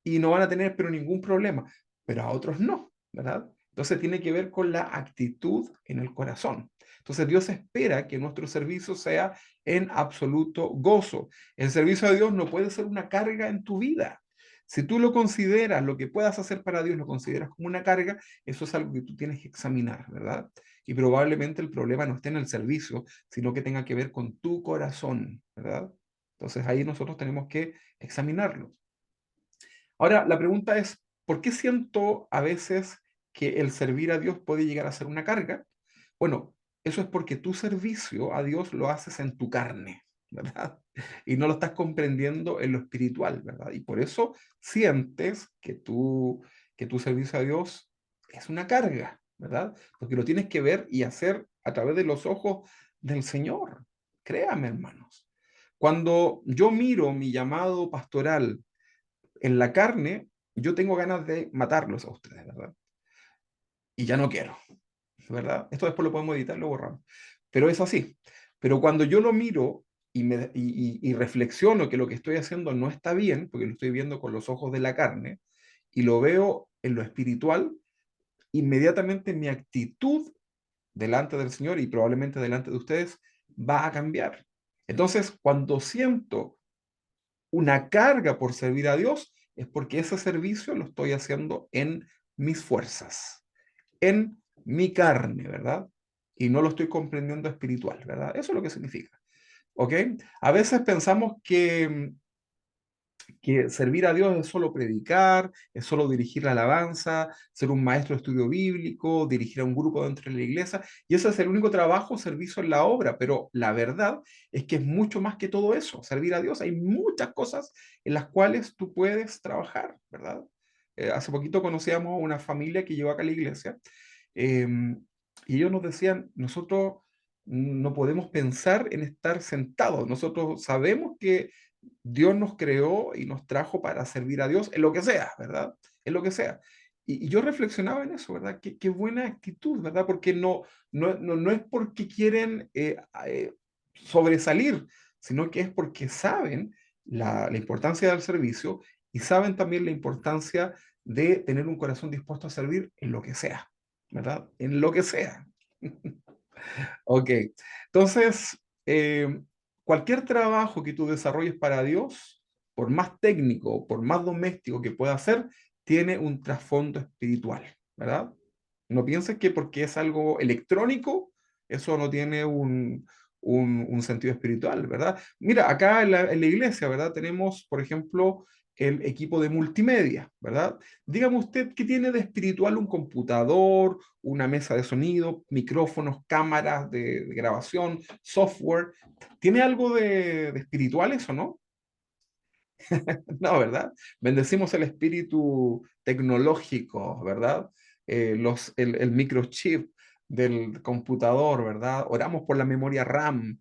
Y no van a tener pero ningún problema, pero a otros no, ¿verdad? Entonces tiene que ver con la actitud en el corazón. Entonces Dios espera que nuestro servicio sea en absoluto gozo. El servicio a Dios no puede ser una carga en tu vida. Si tú lo consideras, lo que puedas hacer para Dios, lo consideras como una carga, eso es algo que tú tienes que examinar, ¿verdad? Y probablemente el problema no esté en el servicio, sino que tenga que ver con tu corazón, ¿verdad? Entonces ahí nosotros tenemos que examinarlo. Ahora, la pregunta es, ¿por qué siento a veces que el servir a Dios puede llegar a ser una carga? Bueno, eso es porque tu servicio a Dios lo haces en tu carne, ¿verdad? Y no lo estás comprendiendo en lo espiritual, ¿verdad? Y por eso sientes que tu servicio a Dios es una carga, ¿verdad? Porque lo tienes que ver y hacer a través de los ojos del Señor. Créame, hermanos. Cuando yo miro mi llamado pastoral en la carne, yo tengo ganas de matarlos a ustedes, ¿verdad? Y ya no quiero, ¿verdad? Esto después lo podemos editar, lo borramos. Pero es así. Pero cuando yo lo miro y reflexiono que lo que estoy haciendo no está bien, porque lo estoy viendo con los ojos de la carne, y lo veo en lo espiritual, inmediatamente mi actitud delante del Señor y probablemente delante de ustedes va a cambiar. Entonces, cuando siento una carga por servir a Dios, es porque ese servicio lo estoy haciendo en mis fuerzas, en mi carne, ¿verdad? Y no lo estoy comprendiendo espiritual, ¿verdad? Eso es lo que significa, ¿ok? A veces pensamos que servir a Dios es solo predicar, es solo dirigir la alabanza, ser un maestro de estudio bíblico, dirigir a un grupo dentro de la iglesia, y ese es el único trabajo, servicio en la obra, pero la verdad es que es mucho más que todo eso, servir a Dios. Hay muchas cosas en las cuales tú puedes trabajar, ¿verdad? Hace poquito conocíamos a una familia que llegó acá a la iglesia, eh, y ellos nos decían, nosotros no podemos pensar en estar sentados, nosotros sabemos que Dios nos creó y nos trajo para servir a Dios en lo que sea, ¿verdad? En lo que sea. Y yo reflexionaba en eso, ¿verdad? Qué buena actitud, ¿verdad? Porque no es porque quieren sobresalir, sino que es porque saben la importancia del servicio y saben también la importancia de tener un corazón dispuesto a servir en lo que sea, ¿verdad? En lo que sea. Ok, entonces, cualquier trabajo que tú desarrolles para Dios, por más técnico, por más doméstico que pueda ser, tiene un trasfondo espiritual, ¿verdad? No pienses que porque es algo electrónico, eso no tiene un sentido espiritual, ¿verdad? Mira, acá en la iglesia, ¿verdad? Tenemos, por ejemplo, el equipo de multimedia, ¿verdad? Dígame usted qué tiene de espiritual un computador, una mesa de sonido, micrófonos, cámaras de grabación, software. ¿Tiene algo de espiritual eso, no? No, ¿verdad? Bendecimos el espíritu tecnológico, ¿verdad? El microchip del computador, ¿verdad? Oramos por la memoria RAM,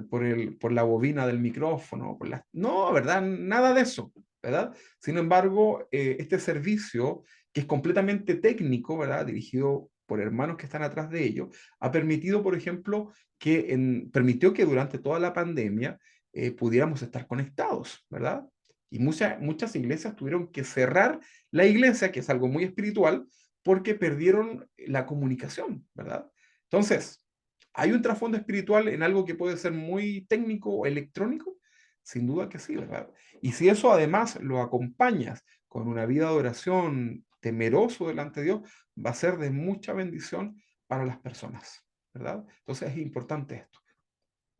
por la bobina del micrófono, no, ¿verdad? Nada de eso, ¿verdad? Sin embargo, este servicio, que es completamente técnico, ¿verdad? Dirigido por hermanos que están atrás de ello, ha permitido, por ejemplo, permitió que durante toda la pandemia pudiéramos estar conectados, ¿verdad? Y muchas iglesias tuvieron que cerrar la iglesia, que es algo muy espiritual, porque perdieron la comunicación, ¿verdad? Entonces, ¿hay un trasfondo espiritual en algo que puede ser muy técnico o electrónico? Sin duda que sí, ¿verdad? Y si eso además lo acompañas con una vida de oración temeroso delante de Dios, va a ser de mucha bendición para las personas, ¿verdad? Entonces es importante esto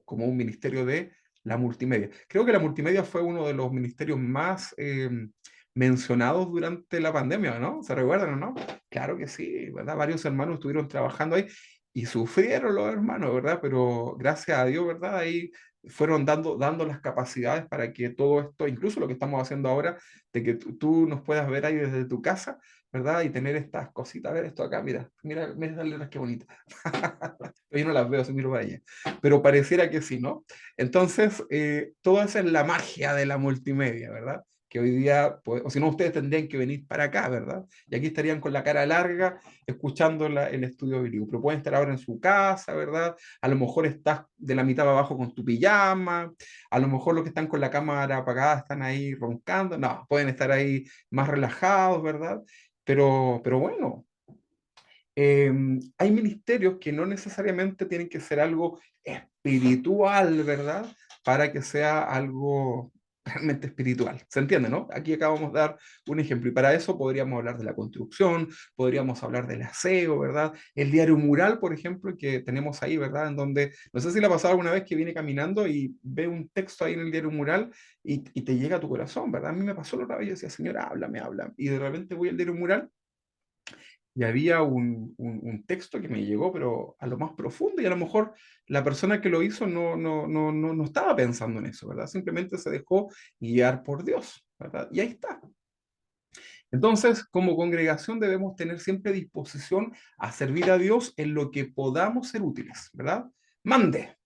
como un ministerio de la multimedia. Creo que la multimedia fue uno de los ministerios más mencionados durante la pandemia, ¿no? ¿Se recuerdan o no? Claro que sí, ¿verdad? Varios hermanos estuvieron trabajando ahí y sufrieron los hermanos, ¿verdad? Pero gracias a Dios, ¿verdad? Ahí fueron dando las capacidades para que todo esto, incluso lo que estamos haciendo ahora, de que tú nos puedas ver ahí desde tu casa, ¿verdad? Y tener estas cositas, a ver esto acá, mira las letras qué bonitas. Yo no las veo, se miro para allá, pero pareciera que sí, ¿no? Entonces, todo eso es la magia de la multimedia, ¿verdad? Que hoy día, pues, o si no, ustedes tendrían que venir para acá, ¿verdad? Y aquí estarían con la cara larga escuchando el estudio bíblico, pero pueden estar ahora en su casa, ¿verdad? A lo mejor estás de la mitad para abajo con tu pijama, a lo mejor los que están con la cámara apagada están ahí roncando, no, pueden estar ahí más relajados, ¿verdad? Pero bueno, hay ministerios que no necesariamente tienen que ser algo espiritual, ¿verdad? Para que sea algo realmente espiritual. ¿Se entiende, no? Aquí acabamos de dar un ejemplo y para eso podríamos hablar de la construcción, podríamos hablar del aseo, ¿verdad? El diario mural, por ejemplo, que tenemos ahí, ¿verdad? En donde, no sé si le ha pasado alguna vez que viene caminando y ve un texto ahí en el diario mural y te llega a tu corazón, ¿verdad? A mí me pasó la otra vez, yo decía, Señor, háblame, háblame. Y de repente voy al diario mural y había un texto que me llegó, pero a lo más profundo, y a lo mejor la persona que lo hizo no estaba pensando en eso, ¿verdad? Simplemente se dejó guiar por Dios, ¿verdad? Y ahí está. Entonces, como congregación debemos tener siempre disposición a servir a Dios en lo que podamos ser útiles, ¿verdad? Mande,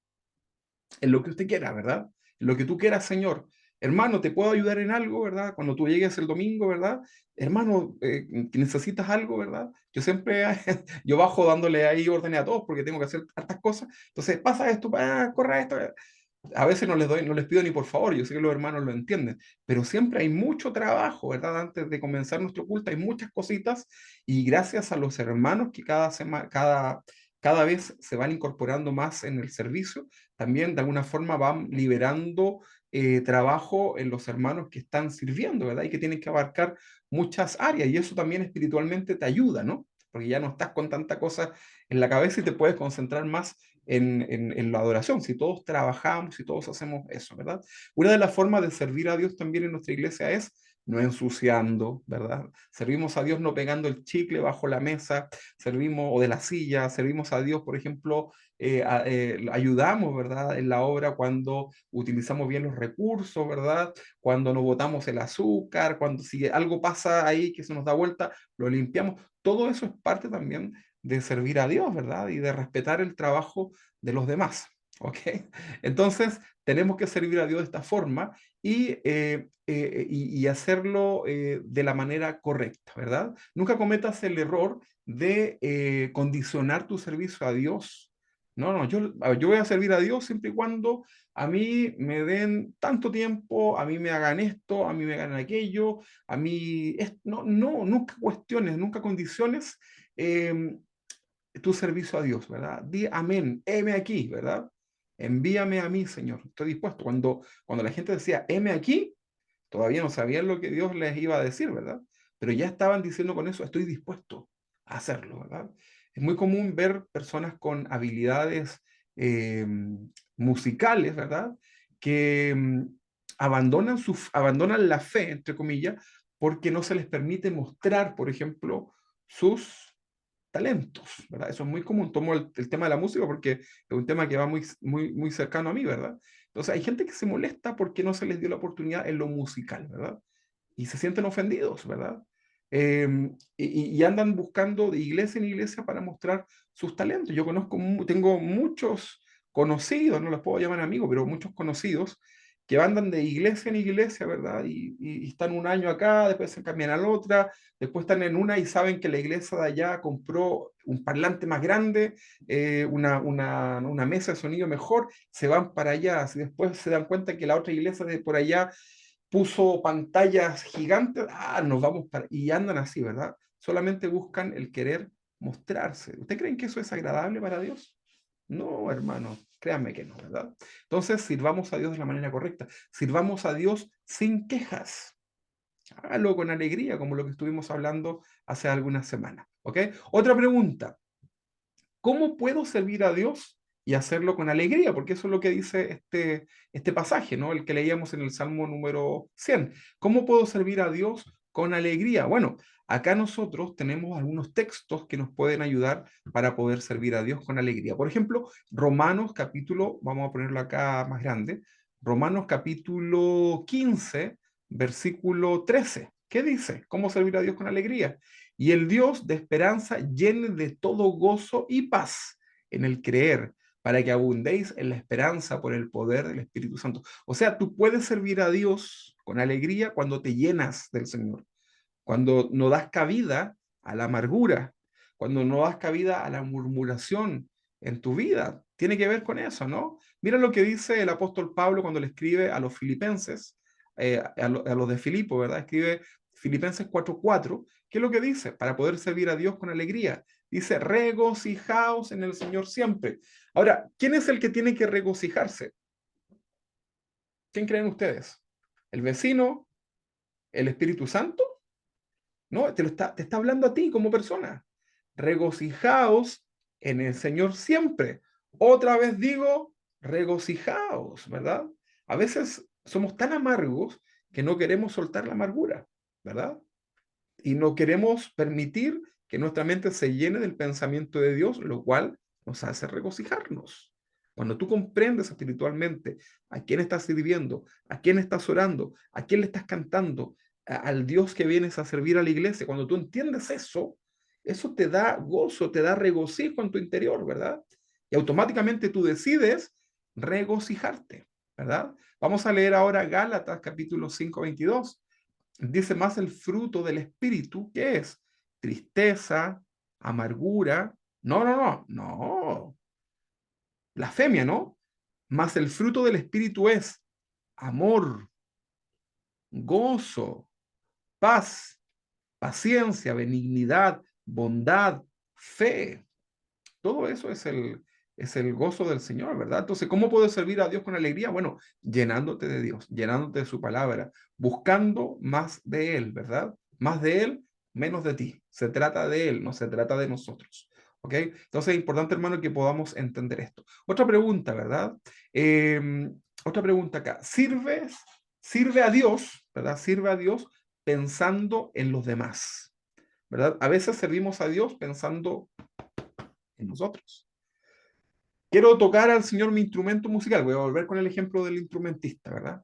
en lo que usted quiera, ¿verdad? En lo que tú quieras, Señor. Hermano, ¿te puedo ayudar en algo, verdad? Cuando tú llegues el domingo, ¿verdad? Hermano, necesitas algo, ¿verdad? Yo siempre, yo bajo dándole ahí órdenes a todos porque tengo que hacer tantas cosas. Entonces, pasa esto, corre esto. A veces no les pido ni por favor, yo sé que los hermanos lo entienden, pero siempre hay mucho trabajo, ¿verdad? Antes de comenzar nuestro culto hay muchas cositas y gracias a los hermanos que cada vez se van incorporando más en el servicio, también de alguna forma van liberando trabajo en los hermanos que están sirviendo, ¿verdad? Y que tienen que abarcar muchas áreas y eso también espiritualmente te ayuda, ¿no? porque ya no estás con tanta cosa en la cabeza y te puedes concentrar más en la adoración, si todos trabajamos, si todos hacemos eso, ¿verdad? Una de las formas de servir a Dios también en nuestra iglesia es no ensuciando, ¿verdad? Servimos a Dios no pegando el chicle bajo la mesa, servimos, o de la silla, servimos a Dios, por ejemplo, ayudamos, ¿verdad? En la obra cuando utilizamos bien los recursos, ¿verdad? Cuando no botamos el azúcar, cuando si algo pasa ahí que se nos da vuelta, lo limpiamos. Todo eso es parte también de servir a Dios, ¿verdad? Y de respetar el trabajo de los demás, ¿ok? Entonces, tenemos que servir a Dios de esta forma y hacerlo de la manera correcta, ¿verdad? Nunca cometas el error de condicionar tu servicio a Dios. No, no, yo voy a servir a Dios siempre y cuando a mí me den tanto tiempo, a mí me hagan esto, a mí me hagan aquello, a mí... no, no, nunca cuestiones, nunca condiciones eh, tu servicio a Dios, ¿verdad? Di amén, heme aquí, ¿verdad? Envíame a mí, Señor, estoy dispuesto. Cuando la gente decía, heme aquí, todavía no sabían lo que Dios les iba a decir, ¿verdad? Pero ya estaban diciendo con eso, estoy dispuesto a hacerlo, ¿verdad? Es muy común ver personas con habilidades eh, musicales, ¿verdad? Que abandonan la fe, entre comillas, porque no se les permite mostrar, por ejemplo, sus talentos, ¿verdad? Eso es muy común. Tomo el tema de la música porque es un tema que va muy cercano a mí, ¿verdad? Entonces hay gente que se molesta porque no se les dio la oportunidad en lo musical, ¿verdad? Y se sienten ofendidos, ¿verdad? Y andan buscando de iglesia en iglesia para mostrar sus talentos. Yo tengo muchos conocidos, no los puedo llamar amigos, pero muchos conocidos que andan de iglesia en iglesia, ¿verdad? Y están un año acá, después se cambian a la otra, después están en una y saben que la iglesia de allá compró un parlante más grande, una mesa de sonido mejor, se van para allá, si después se dan cuenta que la otra iglesia de por allá puso pantallas gigantes, nos vamos para... Y andan así, ¿verdad? Solamente buscan el querer mostrarse. ¿Ustedes creen que eso es agradable para Dios? No, hermano, créanme que no, ¿verdad? Entonces, sirvamos a Dios de la manera correcta. Sirvamos a Dios sin quejas. Hágalo con alegría, como lo que estuvimos hablando hace algunas semanas. ¿Ok? Otra pregunta. ¿Cómo puedo servir a Dios y hacerlo con alegría? Porque eso es lo que dice este pasaje, ¿no? El que leíamos en el Salmo número 100. ¿Cómo puedo servir a Dios con alegría? Bueno, acá nosotros tenemos algunos textos que nos pueden ayudar para poder servir a Dios con alegría. Por ejemplo, Romanos capítulo, vamos a ponerlo acá más grande, Romanos capítulo 15, versículo 13. ¿Qué dice? ¿Cómo servir a Dios con alegría? Y el Dios de esperanza llene de todo gozo y paz en el creer, para que abundéis en la esperanza por el poder del Espíritu Santo. O sea, tú puedes servir a Dios con alegría cuando te llenas del Señor, cuando no das cabida a la amargura, cuando no das cabida a la murmuración en tu vida. Tiene que ver con eso, ¿no? Mira lo que dice el apóstol Pablo cuando le escribe a los filipenses, a los de Filipo, ¿verdad? Escribe Filipenses 4:4. ¿Qué es lo que dice? Para poder servir a Dios con alegría. Dice, regocijaos en el Señor siempre. Ahora, ¿quién es el que tiene que regocijarse? ¿Quién creen ustedes? ¿El vecino? ¿El Espíritu Santo? No, te está hablando a ti como persona. Regocijaos en el Señor siempre. Otra vez digo, regocijaos, ¿verdad? A veces somos tan amargos que no queremos soltar la amargura, ¿verdad? Y no queremos permitir que nuestra mente se llene del pensamiento de Dios, lo cual nos hace regocijarnos. Cuando tú comprendes espiritualmente a quién estás sirviendo, a quién estás orando, a quién le estás cantando, al Dios que vienes a servir a la iglesia, cuando tú entiendes eso, eso te da gozo, te da regocijo en tu interior, ¿verdad? Y automáticamente tú decides regocijarte, ¿verdad? Vamos a leer ahora Gálatas capítulo 5:22. Dice más el fruto del espíritu, ¿qué es? Tristeza, amargura. No, no, no, no. Blasfemia, ¿no? Más el fruto del espíritu es amor, gozo, paz, paciencia, benignidad, bondad, fe. Todo eso es el gozo del Señor, ¿verdad? Entonces, ¿cómo puedo servir a Dios con alegría? Bueno, llenándote de Dios, llenándote de su palabra, buscando más de Él, ¿verdad? Más de Él menos de ti. Se trata de Él, no se trata de nosotros. ¿Ok? Entonces es importante, hermano, que podamos entender esto. Otra pregunta, ¿verdad? Otra pregunta acá. ¿Sirve a Dios, ¿verdad? Sirve a Dios pensando en los demás, ¿verdad? A veces servimos a Dios pensando en nosotros. Quiero tocar al Señor mi instrumento musical. Voy a volver con el ejemplo del instrumentista, ¿verdad?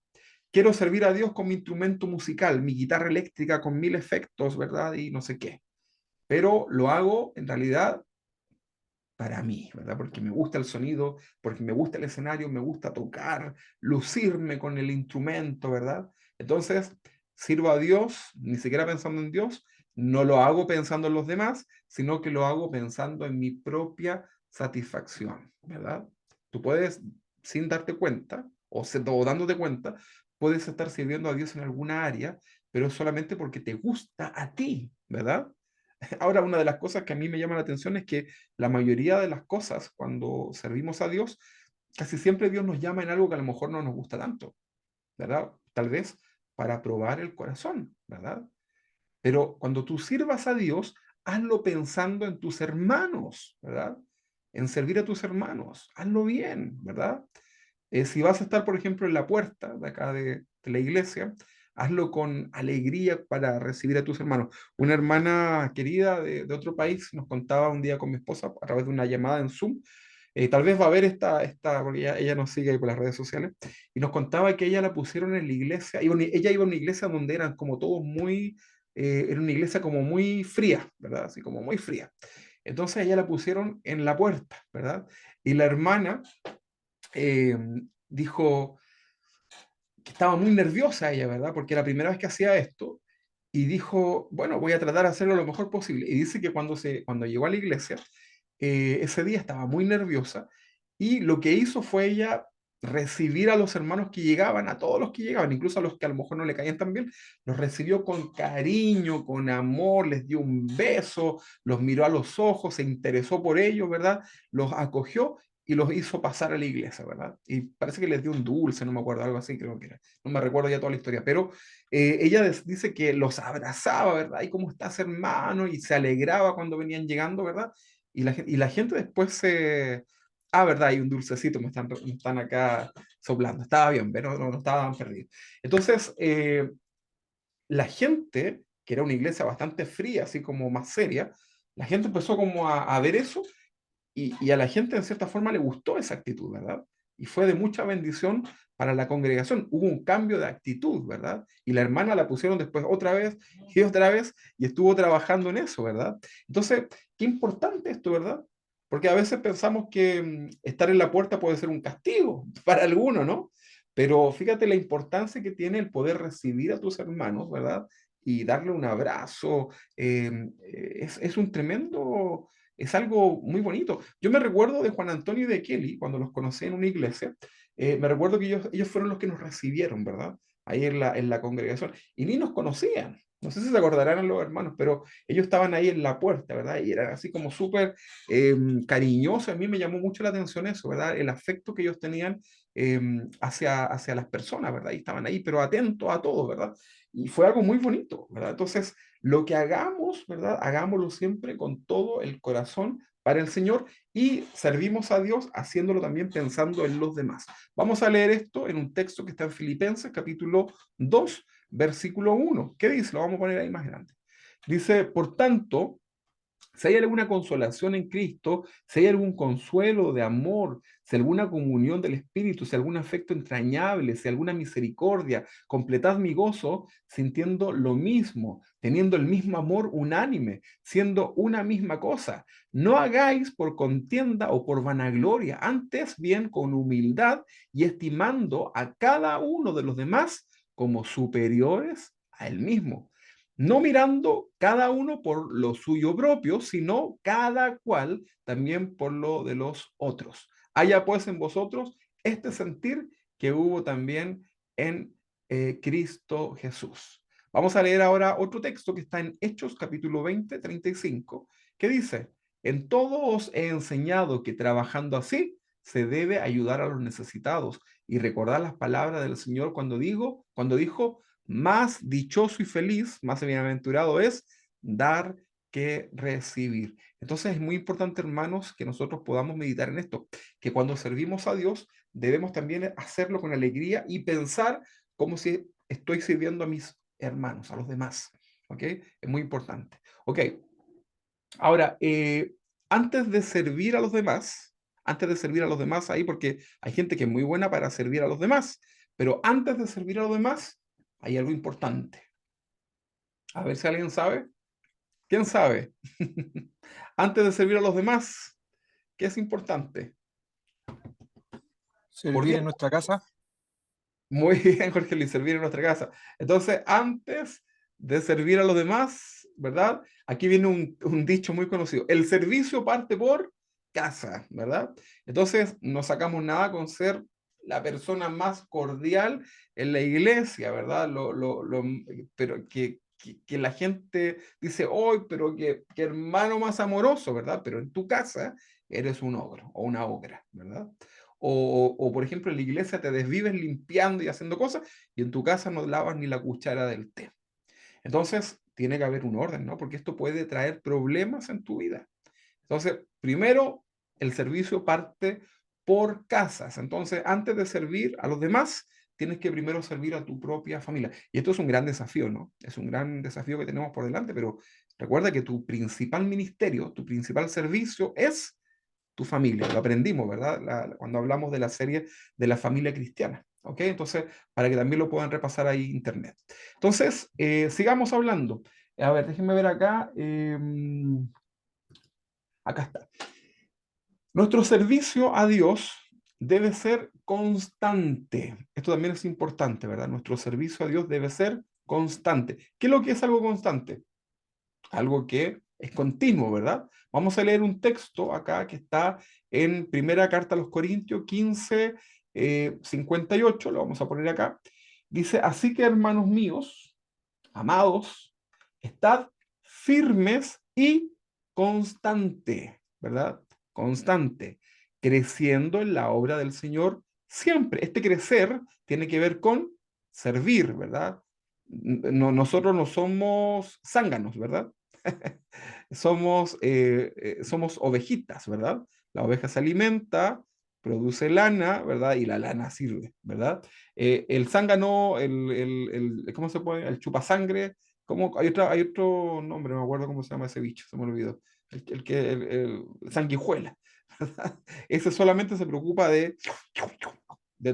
Quiero servir a Dios con mi instrumento musical, mi guitarra eléctrica con 1000 efectos, ¿verdad? Y no sé qué. Pero lo hago en realidad para mí, ¿verdad? Porque me gusta el sonido, porque me gusta el escenario, me gusta tocar, lucirme con el instrumento, ¿verdad? Entonces, sirvo a Dios, ni siquiera pensando en Dios, no lo hago pensando en los demás, sino que lo hago pensando en mi propia satisfacción, ¿verdad? Tú puedes, sin darte cuenta, o dándote cuenta, puedes estar sirviendo a Dios en alguna área, pero es solamente porque te gusta a ti, ¿verdad? Ahora, una de las cosas que a mí me llama la atención es que la mayoría de las cosas, cuando servimos a Dios, casi siempre Dios nos llama en algo que a lo mejor no nos gusta tanto, ¿verdad? Tal vez para probar el corazón, ¿verdad? Pero cuando tú sirvas a Dios, hazlo pensando en tus hermanos, ¿verdad? En servir a tus hermanos, hazlo bien, ¿verdad? Si vas a estar, por ejemplo, en la puerta de acá de la iglesia, hazlo con alegría para recibir a tus hermanos. Una hermana querida de otro país nos contaba un día con mi esposa a través de una llamada en Zoom. Tal vez va a ver porque ella nos sigue ahí por las redes sociales, y nos contaba que ella la pusieron en la iglesia, ella iba a una iglesia donde eran como todos muy, era una iglesia como muy fría, ¿verdad? Así como muy fría. Entonces ella la pusieron en la puerta, ¿verdad? Y la hermana eh, dijo que estaba muy nerviosa ella, ¿verdad? Porque era la primera vez que hacía esto, y dijo, bueno, voy a tratar de hacerlo lo mejor posible. Y dice que cuando llegó a la iglesia, ese día estaba muy nerviosa, y lo que hizo fue ella recibir a los hermanos que llegaban, a todos los que llegaban, incluso a los que a lo mejor no le caían tan bien, los recibió con cariño, con amor, les dio un beso, los miró a los ojos, se interesó por ellos, ¿verdad? Los acogió y los hizo pasar a la iglesia, ¿verdad? Y parece que les dio un dulce, no me acuerdo, algo así creo que era. No me recuerdo ya toda la historia, pero ella dice que los abrazaba, ¿verdad? ¿Y cómo estás, hermano? Y se alegraba cuando venían llegando, ¿verdad? Y la gente después se... Ah, verdad, hay un dulcecito, me están acá soplando. Estaba bien, pero no estaban perdidos. Entonces, la gente, que era una iglesia bastante fría, así como más seria, la gente empezó como a ver eso, y a la gente en cierta forma le gustó esa actitud, ¿verdad? Y fue de mucha bendición para la congregación. Hubo un cambio de actitud, ¿verdad? Y la hermana la pusieron después otra vez, y estuvo trabajando en eso, ¿verdad? Entonces, qué importante esto, ¿verdad? Porque a veces pensamos que estar en la puerta puede ser un castigo para algunos, ¿no? Pero fíjate la importancia que tiene el poder recibir a tus hermanos, ¿verdad? Y darle un abrazo. Es un tremendo, es algo muy bonito. Yo me recuerdo de Juan Antonio y de Kelly, cuando los conocí en una iglesia, me recuerdo que ellos fueron los que nos recibieron, ¿verdad? Ahí en la congregación, y ni nos conocían. No sé si se acordarán los hermanos, pero ellos estaban ahí en la puerta, ¿verdad? Y eran así como súper cariñosos. A mí me llamó mucho la atención eso, ¿verdad? El afecto que ellos tenían hacia las personas, ¿verdad? Y estaban ahí, pero atentos a todo, ¿verdad? Y fue algo muy bonito, ¿verdad? Entonces, lo que hagamos, ¿verdad? Hagámoslo siempre con todo el corazón para el Señor, y servimos a Dios haciéndolo también pensando en los demás. Vamos a leer esto en un texto que está en Filipenses, capítulo 2, versículo 1. ¿Qué dice? Lo vamos a poner ahí más grande. Dice, por tanto, si hay alguna consolación en Cristo, si hay algún consuelo de amor, si alguna comunión del Espíritu, si algún afecto entrañable, si alguna misericordia, completad mi gozo sintiendo lo mismo, teniendo el mismo amor unánime, siendo una misma cosa. No hagáis por contienda o por vanagloria, antes bien con humildad y estimando a cada uno de los demás como superiores a él mismo, no mirando cada uno por lo suyo propio, sino cada cual también por lo de los otros. Haya pues en vosotros este sentir que hubo también en Cristo Jesús. Vamos a leer ahora otro texto que está en Hechos capítulo 20, 35, que dice, en todo os he enseñado que trabajando así se debe ayudar a los necesitados y recordar las palabras del Señor cuando dijo, más dichoso y feliz, más bienaventurado es dar que recibir. Entonces es muy importante, hermanos, que nosotros podamos meditar en esto, que cuando servimos a Dios debemos también hacerlo con alegría y pensar como si estoy sirviendo a mis hermanos, a los demás. ¿Ok? Es muy importante. Ok, ahora, antes de servir a los demás, antes de servir a los demás ahí, porque hay gente que es muy buena para servir a los demás, pero antes de servir a los demás, hay algo importante. A ver si alguien sabe. ¿Quién sabe? Antes de servir a los demás, ¿qué es importante? Servir en Cordial. nuestra casa. Muy bien, Jorge Luis, servir en nuestra casa. Entonces, antes de servir a los demás, ¿verdad? Aquí viene un dicho muy conocido. El servicio parte por casa, ¿verdad? Entonces, no sacamos nada con ser la persona más cordial en la iglesia, ¿verdad? Pero que la gente dice, hoy, pero que hermano más amoroso, ¿verdad? Pero en tu casa eres un ogro o una ogra, ¿verdad? Por ejemplo, en la iglesia te desvives limpiando y haciendo cosas y en tu casa no lavas ni la cuchara del té. Entonces, tiene que haber un orden, ¿no? Porque esto puede traer problemas en tu vida. Entonces, primero, el servicio parte por casas. Entonces, antes de servir a los demás, tienes que primero servir a tu propia familia. Y esto es un gran desafío, ¿no? Es un gran desafío que tenemos por delante, pero recuerda que tu principal ministerio, tu principal servicio es tu familia. Lo aprendimos, ¿verdad? Cuando hablamos de la serie de la familia cristiana. ¿Ok? Entonces, para que también lo puedan repasar ahí en internet. Entonces, sigamos hablando. A ver, déjenme ver acá. Acá está. Nuestro servicio a Dios debe ser constante. Esto también es importante, ¿verdad? Nuestro servicio a Dios debe ser constante. ¿Qué es lo que es algo constante? Algo que es continuo, ¿verdad? Vamos a leer un texto acá que está en Primera Carta a los Corintios 15, 58, lo vamos a poner acá. Dice, así que hermanos míos, amados, estad firmes y constante, ¿verdad? Constante, creciendo en la obra del Señor siempre. Este crecer tiene que ver con servir, ¿verdad? Nosotros no somos zánganos, ¿verdad? Somos ovejitas, ¿verdad? La oveja se alimenta, produce lana, ¿verdad? Y la lana sirve, ¿verdad? El zángano, ¿cómo se puede? El chupasangre, ¿cómo? Hay otro nombre, no me acuerdo cómo se llama ese bicho, se me olvidó. El sanguijuela, ¿verdad? Ese solamente se preocupa de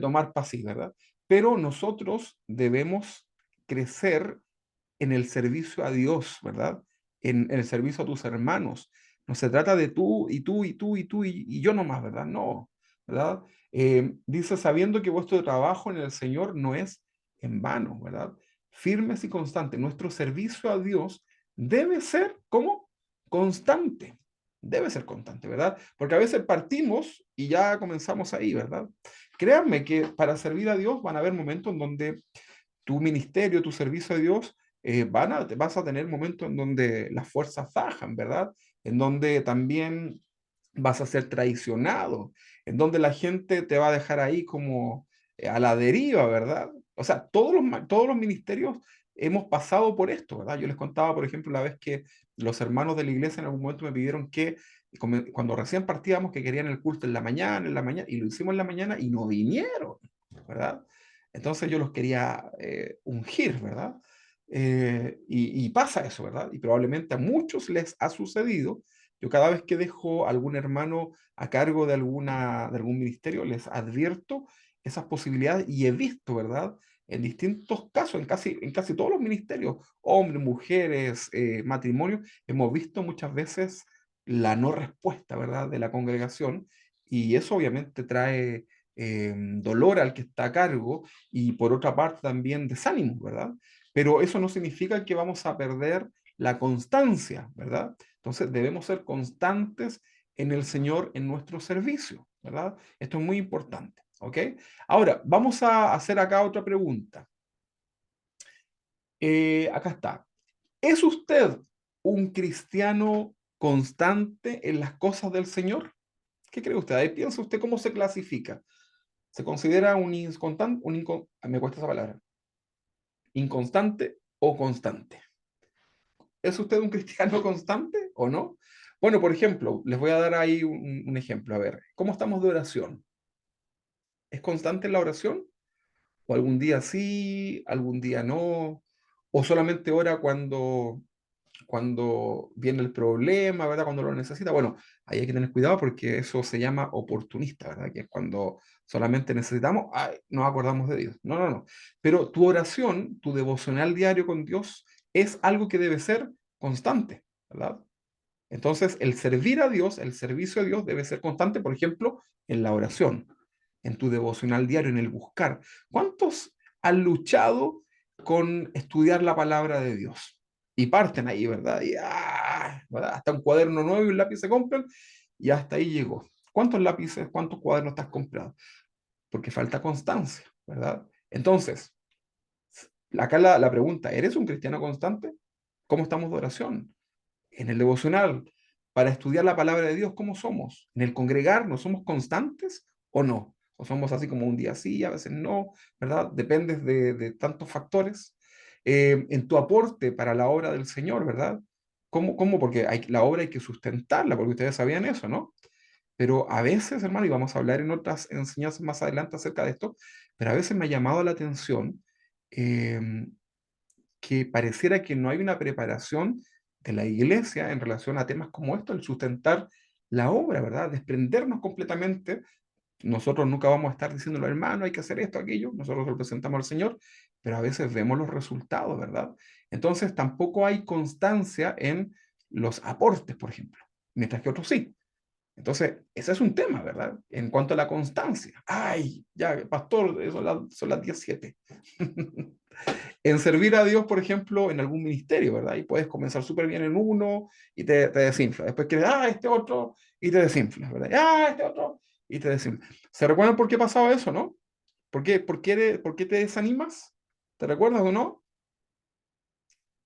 tomar pasí, ¿verdad? Pero nosotros debemos crecer en el servicio a Dios, ¿verdad? En el servicio a tus hermanos. No se trata de tú y tú y tú y tú y yo nomás, ¿verdad? No, ¿verdad? Dice, sabiendo que vuestro trabajo en el Señor no es en vano, ¿verdad? Firmes y constantes. Nuestro servicio a Dios debe ser como constante. Debe ser constante, ¿verdad? Porque a veces partimos y ya comenzamos ahí, ¿verdad? Créanme que para servir a Dios van a haber momentos en donde tu ministerio, tu servicio a Dios, vas a tener momentos en donde las fuerzas bajan, ¿verdad? En donde también vas a ser traicionado, en donde la gente te va a dejar ahí como a la deriva, ¿verdad? O sea, todos los ministerios hemos pasado por esto, ¿verdad? Yo les contaba, por ejemplo, la vez que los hermanos de la iglesia en algún momento me pidieron que, cuando recién partíamos, que querían el culto en la mañana, y lo hicimos en la mañana y no vinieron, ¿verdad? Entonces yo los quería ungir, ¿verdad? Y pasa eso, ¿verdad? Y probablemente a muchos les ha sucedido. Yo cada vez que dejo algún hermano a cargo de algún ministerio, les advierto esas posibilidades y he visto, ¿verdad? En distintos casos, en casi todos los ministerios, hombres, mujeres, matrimonios, hemos visto muchas veces la no respuesta, ¿verdad? De la congregación y eso obviamente trae dolor al que está a cargo y por otra parte también desánimo, ¿verdad? Pero eso no significa que vamos a perder la constancia, ¿verdad? Entonces debemos ser constantes en el Señor, en nuestro servicio, ¿verdad? Esto es muy importante, ¿ok? Ahora, vamos a hacer acá otra pregunta. Acá está. ¿Es usted un cristiano constante en las cosas del Señor? ¿Qué cree usted? Ahí piensa usted cómo se clasifica. ¿Se considera un inconstante, me cuesta esa palabra, inconstante o constante? ¿Es usted un cristiano constante o no? Bueno, por ejemplo, les voy a dar ahí un ejemplo. A ver, ¿cómo estamos de oración? ¿Es constante la oración? ¿O algún día sí, algún día no? ¿O solamente ora cuando viene el problema, ¿verdad? Cuando lo necesita? Bueno, ahí hay que tener cuidado porque eso se llama oportunista, ¿verdad? Que es cuando solamente necesitamos, ay, nos acordamos de Dios. No, no, no. Pero tu oración, tu devocional diario con Dios es algo que debe ser constante, ¿verdad? Entonces, el servir a Dios, el servicio a Dios debe ser constante, por ejemplo, en la oración, en tu devocional diario, en el buscar. ¿Cuántos han luchado con estudiar la palabra de Dios? Y parten ahí, ¿verdad? Y ¿verdad? Hasta un cuaderno nuevo y un lápiz se compran y hasta ahí llegó. ¿Cuántos lápices, cuántos cuadernos te has comprado? Porque falta constancia, ¿verdad? Entonces, acá la pregunta, ¿eres un cristiano constante? ¿Cómo estamos de oración? En el devocional, para estudiar la palabra de Dios, ¿cómo somos? En el congregarnos, ¿somos constantes o no? O somos así como un día sí, a veces no, ¿verdad? Dependes de tantos factores. En tu aporte para la obra del Señor, ¿verdad? ¿Cómo? Porque la obra hay que sustentarla, porque ustedes sabían eso, ¿no? Pero a veces, hermano, y vamos a hablar en otras enseñanzas más adelante acerca de esto, pero a veces me ha llamado la atención eh, que pareciera que no hay una preparación de la iglesia en relación a temas como esto, el sustentar la obra, ¿verdad? Desprendernos completamente. Nosotros nunca vamos a estar diciéndole, hermano, hay que hacer esto, aquello. Nosotros representamos al Señor, pero a veces vemos los resultados, ¿verdad? Entonces tampoco hay constancia en los aportes, por ejemplo, mientras que otros sí. Entonces, ese es un tema, ¿verdad? En cuanto a la constancia. Ay, ya, pastor, son las 17. En servir a Dios, por ejemplo, en algún ministerio, ¿verdad? Y puedes comenzar súper bien en uno y te desinfla. Después quieres, este otro, y te desinflas, ¿verdad? Este otro, y te desinflas. ¿Se recuerdan por qué pasaba eso, no? ¿Por qué te desanimas? ¿Te recuerdas o no?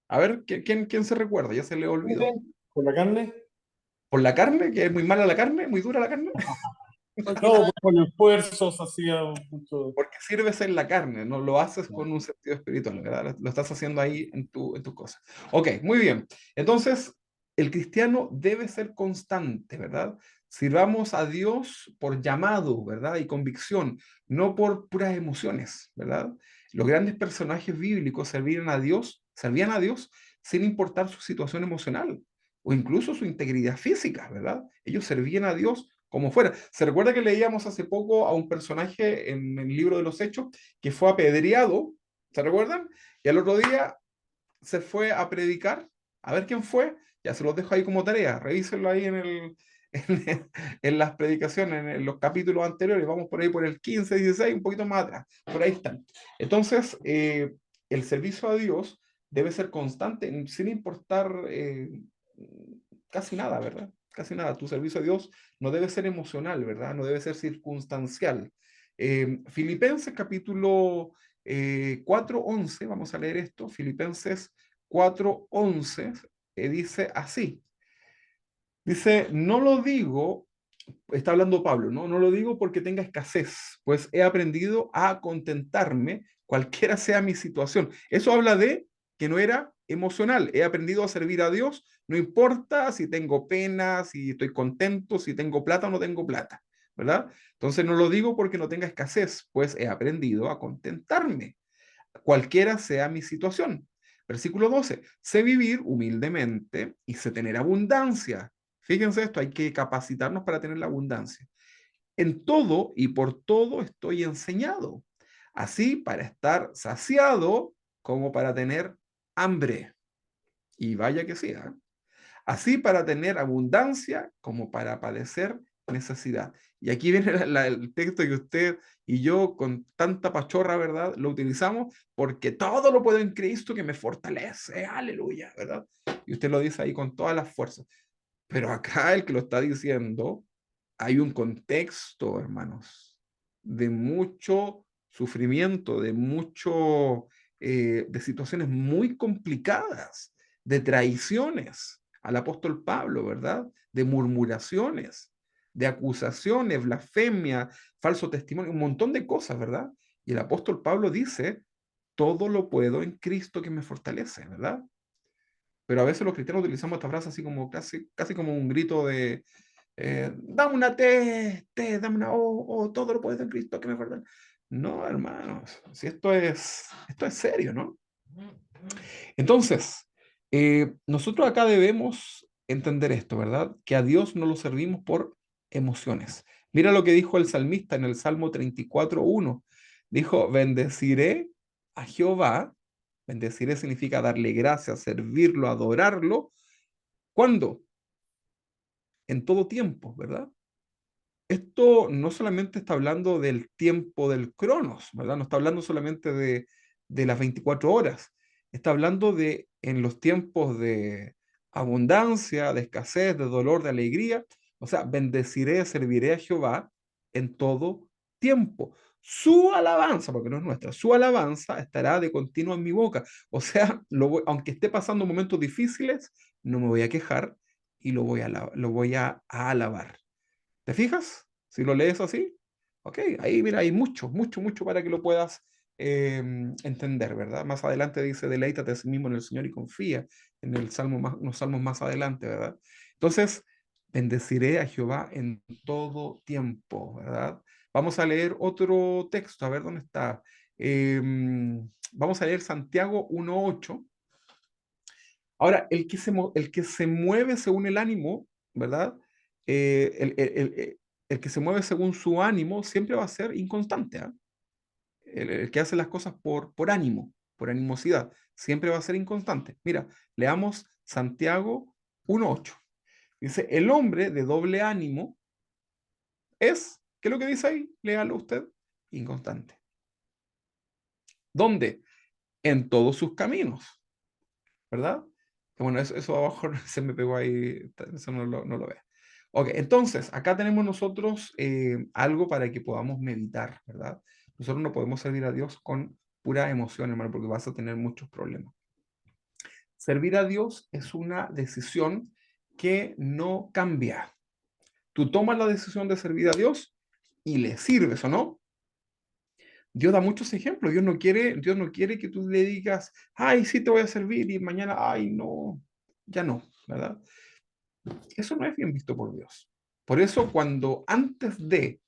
A ver, ¿quién se recuerda? Ya se le olvidó. ¿Con la carne? ¿Por la carne? ¿Que es muy mala la carne? ¿Muy dura la carne? No, pues con esfuerzos hacía mucho. Porque sirves en la carne, no lo haces con un sentido espiritual, ¿verdad? Lo estás haciendo ahí en tus cosas. Ok, muy bien. Entonces, el cristiano debe ser constante, ¿verdad? Sirvamos a Dios por llamado, ¿verdad? Y convicción, no por puras emociones, ¿verdad? Los grandes personajes bíblicos servían a Dios sin importar su situación emocional o incluso su integridad física, ¿verdad? Ellos servían a Dios como fuera. ¿Se recuerda que leíamos hace poco a un personaje en el libro de los Hechos que fue apedreado? ¿Se recuerdan? Y al otro día se fue a predicar. A ver quién fue. Ya se los dejo ahí como tarea. Revísenlo ahí en las predicaciones, en los capítulos anteriores. Vamos por ahí por el 15, 16, un poquito más atrás. Por ahí están. Entonces, el servicio a Dios debe ser constante, sin importar casi nada, ¿verdad? Casi nada. Tu servicio a Dios no debe ser emocional, ¿verdad? No debe ser circunstancial. Filipenses capítulo 4:11, vamos a leer esto, Filipenses 4:11, dice así, dice, no lo digo, está hablando Pablo, ¿no? No lo digo porque tenga escasez, pues he aprendido a contentarme cualquiera sea mi situación. Eso habla de que no era emocional. He aprendido a servir a Dios, no importa si tengo pena, si estoy contento, si tengo plata o no tengo plata, ¿verdad? Entonces no lo digo porque no tenga escasez, pues he aprendido a contentarme, cualquiera sea mi situación. Versículo 12, sé vivir humildemente y sé tener abundancia. Fíjense esto, hay que capacitarnos para tener la abundancia. En todo y por todo estoy enseñado, así para estar saciado como para tener hambre. Y vaya que sí, ¿eh? Así para tener abundancia como para padecer necesidad. Y aquí viene el texto que usted y yo con tanta pachorra, ¿verdad? Lo utilizamos porque todo lo puedo en Cristo que me fortalece. Aleluya, ¿verdad? Y usted lo dice ahí con todas las fuerzas. Pero acá el que lo está diciendo, hay un contexto, hermanos, de mucho sufrimiento, de situaciones muy complicadas, de traiciones al apóstol Pablo, ¿verdad? De murmuraciones, de acusaciones, blasfemia, falso testimonio, un montón de cosas, ¿verdad? Y el apóstol Pablo dice, todo lo puedo en Cristo que me fortalece, ¿verdad? pero a veces los cristianos utilizamos esta frase así como casi como un grito de, dame una dame una todo lo puedes en Cristo, que me perdone. No, hermanos, si esto es serio, ¿no? Entonces, nosotros acá debemos entender esto, ¿verdad? Que a Dios no lo servimos por emociones. Mira lo que dijo el salmista en el Salmo 34:1. Dijo, bendeciré a Jehová. Bendeciré significa darle gracias, servirlo, adorarlo. ¿Cuándo? En todo tiempo, ¿verdad? Esto no solamente está hablando del tiempo del cronos, ¿verdad? No está hablando solamente de las 24 horas. Está hablando de en los tiempos de abundancia, de escasez, de dolor, de alegría. O sea, bendeciré, serviré a Jehová en todo tiempo. Su alabanza, porque no es nuestra, su alabanza estará de continuo en mi boca. O sea, aunque esté pasando momentos difíciles, no me voy a quejar y lo voy a alabar. ¿Te fijas? Si lo lees así, ok, ahí mira, hay mucho para que lo puedas entender, ¿verdad? Más adelante dice, deleítate a sí mismo en el Señor y confía en el salmo más, unos salmos más adelante, ¿verdad? Entonces, bendeciré a Jehová en todo tiempo, ¿verdad? Vamos a leer otro texto, a ver dónde está. Vamos a leer Santiago 1:8. Ahora, el que se mueve según el ánimo, ¿verdad? Eh, el, el- el que se mueve según su ánimo siempre va a ser inconstante, ¿ah? El que hace las cosas por ánimo, por animosidad, siempre va a ser inconstante. Mira, leamos Santiago 1:8. Dice, el hombre de doble ánimo es, ¿qué es lo que dice ahí? Léalo usted, inconstante. ¿Dónde? En todos sus caminos, ¿verdad? Bueno, eso abajo se me pegó ahí, eso no lo ve. Ok, entonces, acá tenemos nosotros algo para que podamos meditar, ¿verdad? Nosotros no podemos servir a Dios con pura emoción, hermano, porque vas a tener muchos problemas. Servir a Dios es una decisión que no cambia. Tú tomas la decisión de servir a Dios y le sirves, ¿o no? Dios da muchos ejemplos. Dios no quiere que tú le digas, ay, sí te voy a servir y mañana, ay, no, ya no, ¿verdad? Eso no es bien visto por Dios. Por eso cuando antes de,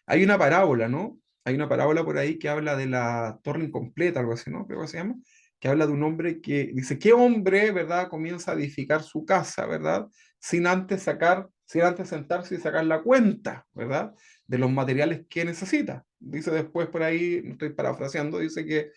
hay una parábola, ¿no? Hay una parábola por ahí que habla de la torre incompleta, algo así, ¿no? Creo que se llama, que habla de un hombre que dice, ¿qué hombre, verdad, comienza a edificar su casa, verdad? Sin antes sentarse y sacar la cuenta, ¿verdad? De los materiales que necesita. Dice después por ahí, no estoy parafraseando, dice que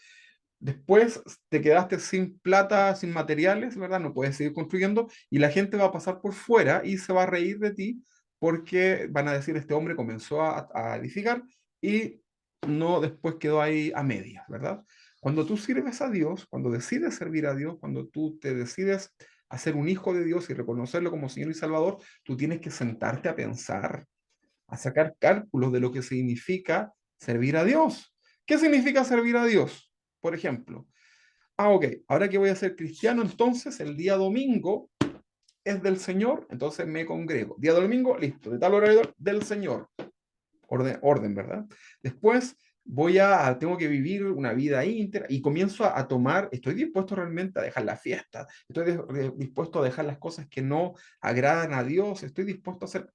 después te quedaste sin plata, sin materiales, ¿verdad? No puedes seguir construyendo y la gente va a pasar por fuera y se va a reír de ti porque van a decir, este hombre comenzó a edificar y no después quedó ahí a medias, ¿verdad? Cuando tú sirves a Dios, cuando decides servir a Dios, cuando tú te decides a ser un hijo de Dios y reconocerlo como Señor y Salvador, tú tienes que sentarte a pensar, a sacar cálculos de lo que significa servir a Dios. ¿Qué significa servir a Dios? Por ejemplo, ok, ahora que voy a ser cristiano, entonces el día domingo es del Señor, entonces me congrego. Día domingo, listo, de tal horario del Señor. Orden, ¿verdad? Después tengo que vivir una vida íntegra y comienzo a tomar, estoy dispuesto realmente a dejar la fiesta, estoy dispuesto a dejar las cosas que no agradan a Dios, estoy dispuesto a hacer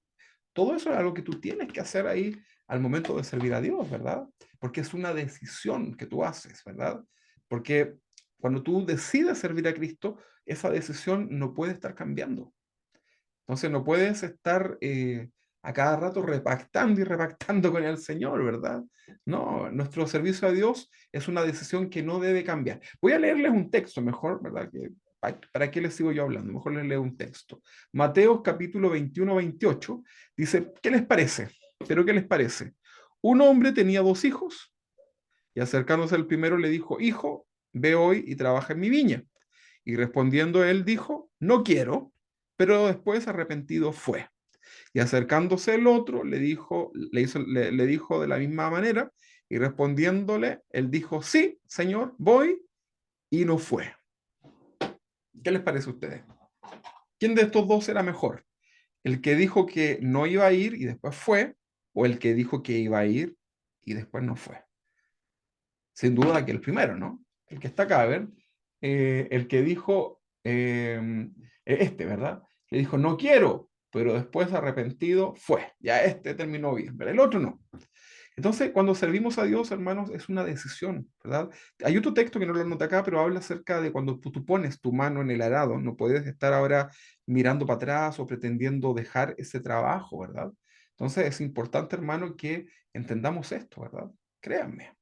todo eso es algo que tú tienes que hacer ahí al momento de servir a Dios, ¿verdad? Porque es una decisión que tú haces, ¿verdad? Porque cuando tú decides servir a Cristo, esa decisión no puede estar cambiando. Entonces no puedes estar a cada rato repactando y repactando con el Señor, ¿verdad? No, nuestro servicio a Dios es una decisión que no debe cambiar. Voy a leerles un texto mejor, ¿verdad? ¿Para qué les sigo yo hablando? Mejor les leo un texto. Mateo capítulo 21-28 dice, ¿qué les parece? ¿Pero qué les parece? Un hombre tenía dos hijos y acercándose al primero le dijo, hijo, ve hoy y trabaja en mi viña. Y respondiendo él dijo, no quiero, pero después arrepentido fue. Y acercándose el otro, le dijo de la misma manera, y respondiéndole, él dijo, sí, señor, voy, y no fue. ¿Qué les parece a ustedes? ¿Quién de estos dos era mejor? ¿El que dijo que no iba a ir y después fue? ¿O el que dijo que iba a ir y después no fue? Sin duda que el primero, ¿no? El que está acá, ¿ven? El que dijo ¿verdad? Le dijo, no quiero, pero después arrepentido fue. Ya este terminó bien, pero el otro no. Entonces, cuando servimos a Dios, hermanos, es una decisión, ¿verdad? Hay otro texto que no lo anoté acá, pero habla acerca de cuando tú pones tu mano en el arado, no puedes estar ahora mirando para atrás o pretendiendo dejar ese trabajo, ¿verdad? Entonces, es importante, hermano, que entendamos esto, ¿verdad? Créanme,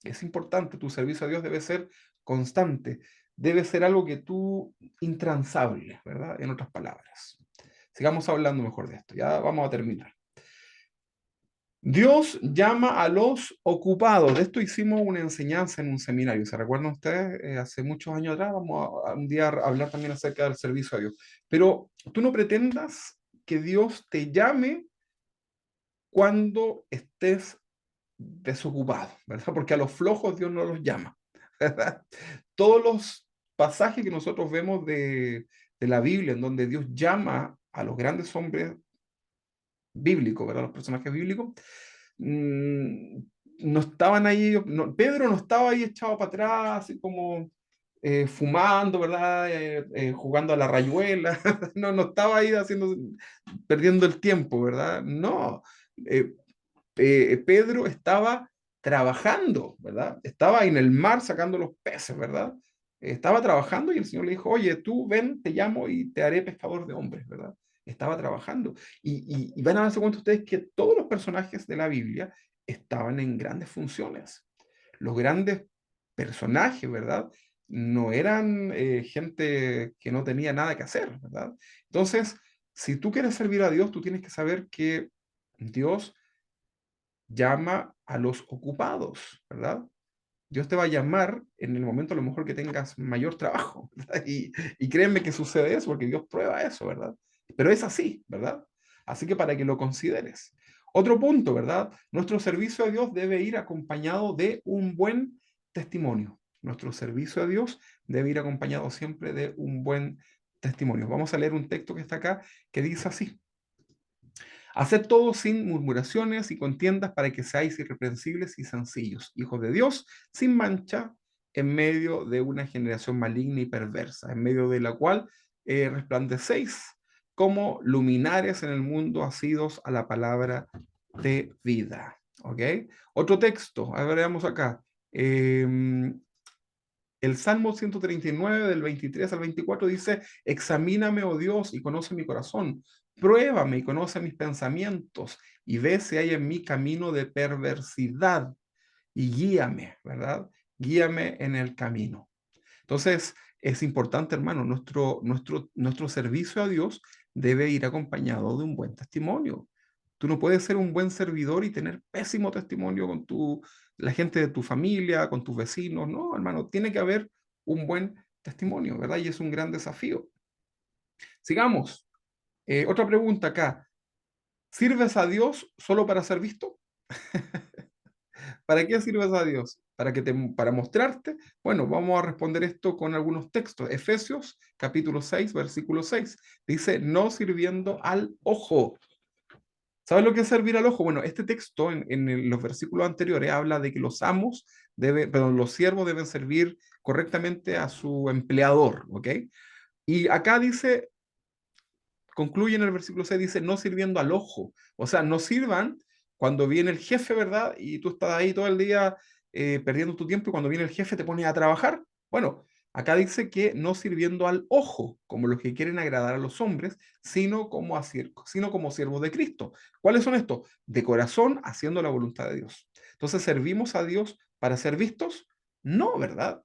es importante, tu servicio a Dios debe ser constante, debe ser algo que tú, intransable, ¿verdad? En otras palabras. Sigamos hablando mejor de esto, ya vamos a terminar. Dios llama a los ocupados. De esto hicimos una enseñanza en un seminario. ¿Se recuerdan ustedes? Hace muchos años atrás, vamos a un día a hablar también acerca del servicio a Dios. Pero tú no pretendas que Dios te llame cuando estés desocupado, ¿verdad? Porque a los flojos Dios no los llama, ¿verdad? Todos los pasajes que nosotros vemos de la Biblia, en donde Dios llama a los grandes hombres bíblicos, ¿verdad? Los personajes bíblicos, mm, no estaban ahí, Pedro no estaba ahí echado para atrás, así como fumando, ¿verdad? Jugando a la rayuela, no, no estaba ahí haciendo, perdiendo el tiempo, ¿verdad? No, eh, Pedro estaba trabajando, ¿verdad? Estaba en el mar sacando los peces, ¿verdad? Estaba trabajando y el Señor le dijo, oye, tú ven, te llamo y te haré pescador de hombres, ¿verdad? Estaba trabajando. Y van a darse cuenta ustedes que todos los personajes de la Biblia estaban en grandes funciones. Los grandes personajes, ¿verdad? No eran gente que no tenía nada que hacer, ¿verdad? Entonces, si tú quieres servir a Dios, tú tienes que saber que Dios llama a los ocupados, ¿verdad? Dios te va a llamar en el momento a lo mejor que tengas mayor trabajo, ¿verdad? Y créeme que sucede eso, porque Dios prueba eso, ¿verdad? Pero es así, ¿verdad? Así que para que lo consideres. Otro punto, ¿verdad? Nuestro servicio a Dios debe ir acompañado de un buen testimonio. Nuestro servicio a Dios debe ir acompañado siempre de un buen testimonio. Vamos a leer un texto que está acá que dice así. Haced todo sin murmuraciones y contiendas para que seáis irreprensibles y sencillos, hijos de Dios, sin mancha, en medio de una generación maligna y perversa, en medio de la cual resplandecéis como luminares en el mundo, asidos a la palabra de vida. ¿Ok? Otro texto, a ver, veamos acá. El Salmo 139 del 23 al 24 dice, examíname, oh Dios, y conoce mi corazón. Pruébame y conoce mis pensamientos y ve si hay en mí camino de perversidad y guíame, ¿verdad? Guíame en el camino. Entonces, es importante, hermano, nuestro servicio a Dios debe ir acompañado de un buen testimonio. Tú no puedes ser un buen servidor y tener pésimo testimonio con la gente de tu familia, con tus vecinos. No, hermano, tiene que haber un buen testimonio, ¿verdad? Y es un gran desafío. Sigamos. Otra pregunta acá. ¿Sirves a Dios solo para ser visto? ¿Para qué sirves a Dios? Para mostrarte. Bueno, vamos a responder esto con algunos textos. Efesios capítulo 6, versículo 6. Dice, no sirviendo al ojo. ¿Sabes lo que es servir al ojo? Bueno, este texto en los versículos anteriores habla de que los siervos deben servir correctamente a su empleador, ¿ok? Y acá dice, concluye en el versículo 6, dice, no sirviendo al ojo. O sea, no sirvan cuando viene el jefe, ¿verdad? Y tú estás ahí todo el día perdiendo tu tiempo y cuando viene el jefe te pones a trabajar. Bueno, acá dice que no sirviendo al ojo, como los que quieren agradar a los hombres, sino como siervos de Cristo. ¿Cuáles son estos? De corazón, haciendo la voluntad de Dios. Entonces, ¿servimos a Dios para ser vistos? No, ¿verdad?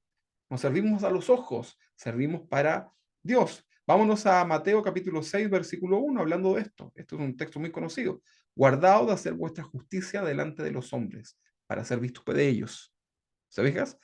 No servimos a los ojos, servimos para Dios. Vámonos a Mateo capítulo 6, versículo 1, hablando de esto. Esto es un texto muy conocido. Guardaos de hacer vuestra justicia delante de los hombres, para ser vistos de ellos. ¿Sabes?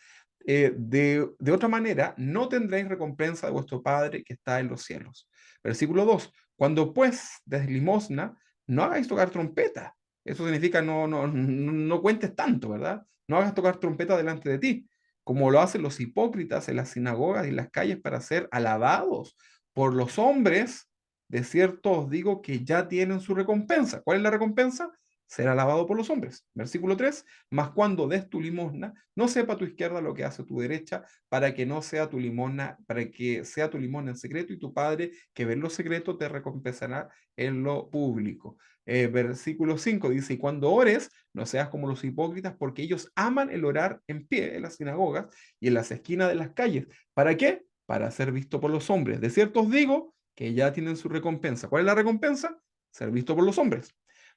De otra manera, no tendréis recompensa de vuestro Padre que está en los cielos. Versículo 2. Cuando pues des limosna, no hagáis tocar trompeta. Eso significa no cuentes tanto, ¿verdad? No hagas tocar trompeta delante de ti, como lo hacen los hipócritas en las sinagogas y en las calles para ser alabados por los hombres. De cierto os digo que ya tienen su recompensa. ¿Cuál es la recompensa? será alabado por los hombres. Versículo 3, mas cuando des tu limosna, no sepa tu izquierda lo que hace tu derecha, para que no sea tu limosna, para que sea tu limosna en secreto, y tu Padre que ve en lo secreto te recompensará en lo público. Versículo 5 dice, y cuando ores, no seas como los hipócritas, porque ellos aman el orar en pie en las sinagogas y en las esquinas de las calles. ¿Para qué? Para ser visto por los hombres. De cierto os digo que ya tienen su recompensa. ¿Cuál es la recompensa? Ser visto por los hombres.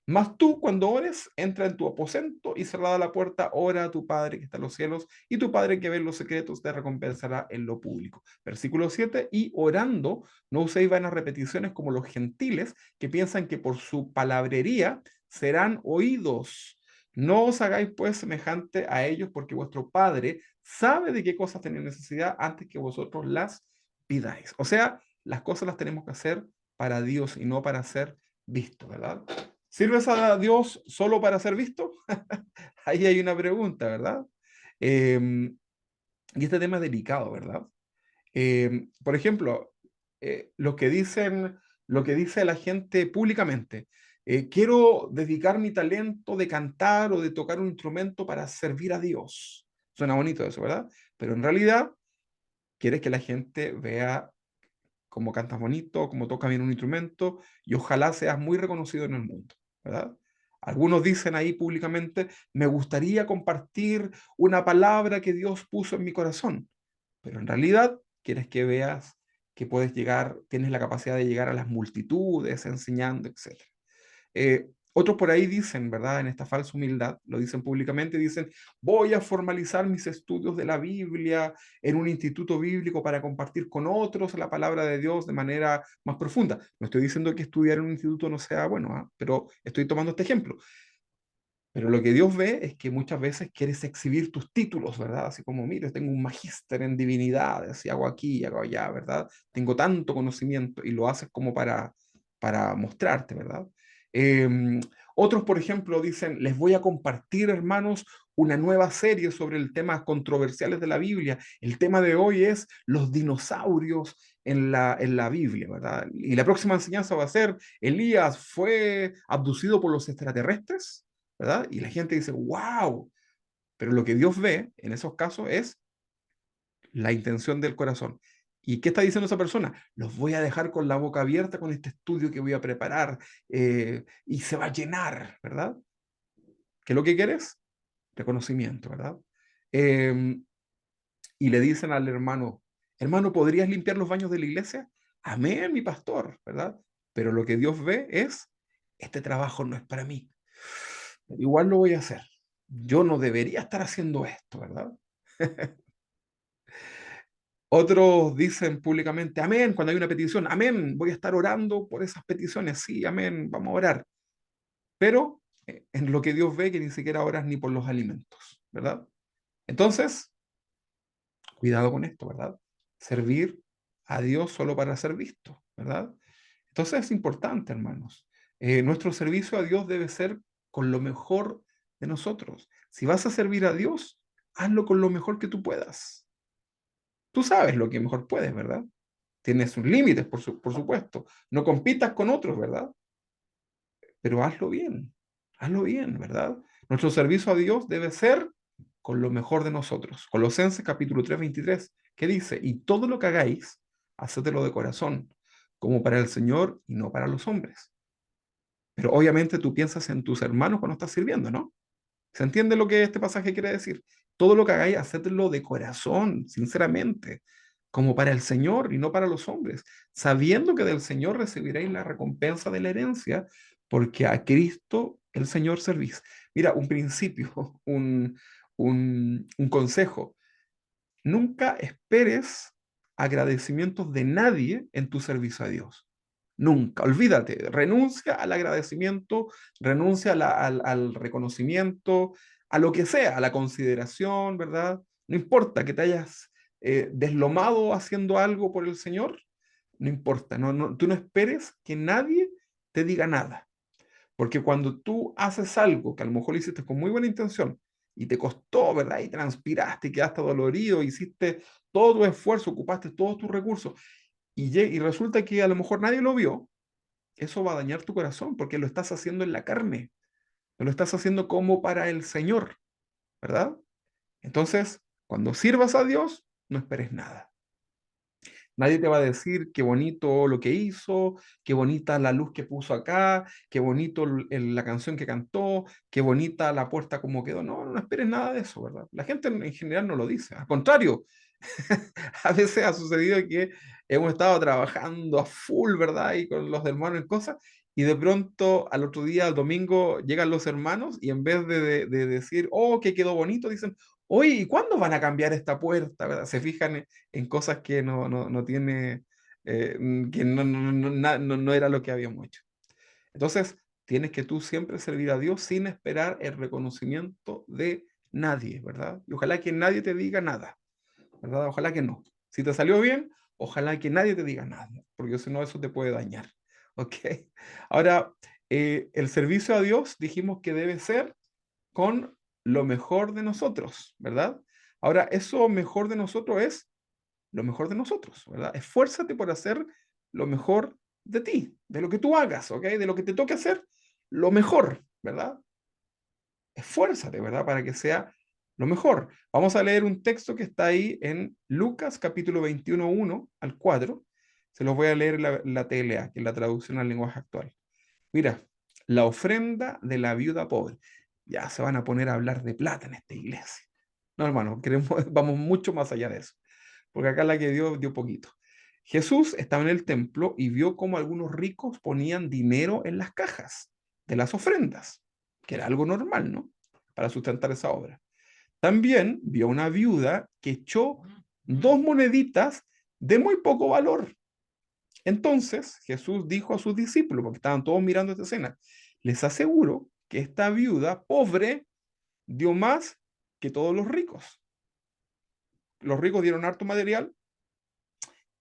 Mas tú, cuando ores, entra en tu aposento y cerrada la puerta, ora a tu Padre que está en los cielos, y tu Padre que ve en los secretos te recompensará en lo público. Versículo 7, y orando, no uséis vanas repeticiones como los gentiles que piensan que por su palabrería serán oídos. No os hagáis pues semejante a ellos, porque vuestro Padre sabe de qué cosas tenéis necesidad antes que vosotros las pidáis. O sea, las cosas las tenemos que hacer para Dios y no para ser vistos, ¿verdad? ¿Sirves a Dios solo para ser visto? Ahí hay una pregunta, ¿verdad? Y este tema es delicado, ¿verdad? Por ejemplo, lo que dice la gente públicamente, quiero dedicar mi talento de cantar o de tocar un instrumento para servir a Dios. Suena bonito eso, ¿verdad? Pero en realidad, quieres que la gente vea cómo cantas bonito, cómo tocas bien un instrumento y ojalá seas muy reconocido en el mundo, ¿verdad? Algunos dicen ahí públicamente, me gustaría compartir una palabra que Dios puso en mi corazón, pero en realidad quieres que veas que puedes llegar, tienes la capacidad de llegar a las multitudes enseñando, etcétera. Otros por ahí dicen, ¿verdad? En esta falsa humildad, lo dicen públicamente, dicen, voy a formalizar mis estudios de la Biblia en un instituto bíblico para compartir con otros la palabra de Dios de manera más profunda. No estoy diciendo que estudiar en un instituto no sea bueno, ¿eh? Pero estoy tomando este ejemplo. Pero lo que Dios ve es que muchas veces quieres exhibir tus títulos, ¿verdad? Así como, mire, tengo un magíster en divinidades y hago aquí y hago allá, ¿verdad? Tengo tanto conocimiento y lo haces como para mostrarte, ¿verdad? Eh, Otros, por ejemplo, dicen, les voy a compartir, hermanos, una nueva serie sobre el tema controversiales de la Biblia. El tema de hoy es los dinosaurios en la Biblia, ¿verdad? Y la próxima enseñanza va a ser, Elías fue abducido por los extraterrestres. ¿Verdad? Y la gente dice, wow, pero lo que Dios ve en esos casos es la intención del corazón. ¿Y qué está diciendo esa persona? Los voy a dejar con la boca abierta con este estudio que voy a preparar y se va a llenar, ¿verdad? ¿Qué es lo que quieres? Reconocimiento, ¿verdad? Eh, y le dicen al hermano, hermano, ¿podrías limpiar los baños de la iglesia? Amén, mi pastor, ¿verdad? Pero lo que Dios ve es, este trabajo no es para mí. Igual lo voy a hacer. Yo no debería estar haciendo esto, ¿verdad? Otros dicen públicamente, amén, cuando hay una petición, amén, voy a estar orando por esas peticiones, sí, amén, vamos a orar. Pero en lo que Dios ve que ni siquiera oras ni por los alimentos, ¿verdad? Entonces, cuidado con esto, ¿verdad? Servir a Dios solo para ser visto, ¿verdad? Entonces es importante, hermanos. Nuestro servicio a Dios debe ser con lo mejor de nosotros. Si vas a servir a Dios, hazlo con lo mejor que tú puedas. Tú sabes lo que mejor puedes, ¿verdad? Tienes sus límites, por supuesto. No compitas con otros, ¿verdad? Pero hazlo bien, ¿verdad? Nuestro servicio a Dios debe ser con lo mejor de nosotros. Colosenses capítulo 3 23, que dice, y todo lo que hagáis, hacedlo de corazón, como para el Señor y no para los hombres. Pero obviamente tú piensas en tus hermanos cuando estás sirviendo, ¿no? ¿Se entiende lo que este pasaje quiere decir? Todo lo que hagáis, hacedlo de corazón, sinceramente, como para el Señor y no para los hombres, sabiendo que del Señor recibiréis la recompensa de la herencia, porque a Cristo el Señor servís. Mira, un principio, un consejo. Nunca esperes agradecimientos de nadie en tu servicio a Dios. Nunca, olvídate, renuncia al agradecimiento, renuncia al reconocimiento, a lo que sea, a la consideración, ¿verdad? No importa que te hayas deslomado haciendo algo por el Señor, no importa, tú no esperes que nadie te diga nada. Porque cuando tú haces algo que a lo mejor lo hiciste con muy buena intención y te costó, ¿verdad? Y transpiraste, y quedaste dolorido, hiciste todo tu esfuerzo, ocupaste todos tus recursos y resulta que a lo mejor nadie lo vio, eso va a dañar tu corazón porque lo estás haciendo en la carne. lo estás haciendo como para el Señor, ¿verdad? Entonces, cuando sirvas a Dios, no esperes nada. Nadie te va a decir qué bonito lo que hizo, qué bonita la luz que puso acá, qué bonito la canción que cantó, qué bonita la puerta como quedó. No, no esperes nada de eso, ¿verdad? La gente en general no lo dice. Al contrario, a veces ha sucedido que hemos estado trabajando a full, ¿verdad? Y con los hermanos en cosas, y de pronto al otro día, al domingo, llegan los hermanos y en vez de decir, oh, que quedó bonito, dicen, oye, ¿y cuándo van a cambiar esta puerta? ¿Verdad? Se fijan en cosas que no tiene, que no era lo que habíamos hecho. Entonces, tienes que tú siempre servir a Dios sin esperar el reconocimiento de nadie, ¿verdad? Y ojalá que nadie te diga nada, ¿verdad? Ojalá que no. Si te salió bien, ojalá que nadie te diga nada, porque si no, eso te puede dañar, ¿ok? Ahora, el servicio a Dios dijimos que debe ser con lo mejor de nosotros, ¿verdad? Ahora, eso mejor de nosotros es lo mejor de nosotros, ¿verdad? Esfuérzate por hacer lo mejor de ti, de lo que tú hagas, ¿ok? De lo que te toque hacer, lo mejor, ¿verdad? Esfuérzate, ¿verdad? Para que sea lo mejor. Vamos a leer un texto que está ahí en Lucas capítulo 21, 1 al 4. Se los voy a leer en la TLA, que es la traducción al lenguaje actual. Mira, la ofrenda de la viuda pobre. Ya se van a poner a hablar de plata en esta iglesia. No, hermano, queremos, vamos mucho más allá de eso. Porque acá la que dio poquito. Jesús estaba en el templo y vio cómo algunos ricos ponían dinero en las cajas de las ofrendas, que era algo normal, ¿no? Para sustentar esa obra. También vio una viuda que echó 2 moneditas de muy poco valor. Entonces Jesús dijo a sus discípulos, porque estaban todos mirando esta escena, les aseguro que esta viuda pobre dio más que todos los ricos. Los ricos dieron harto material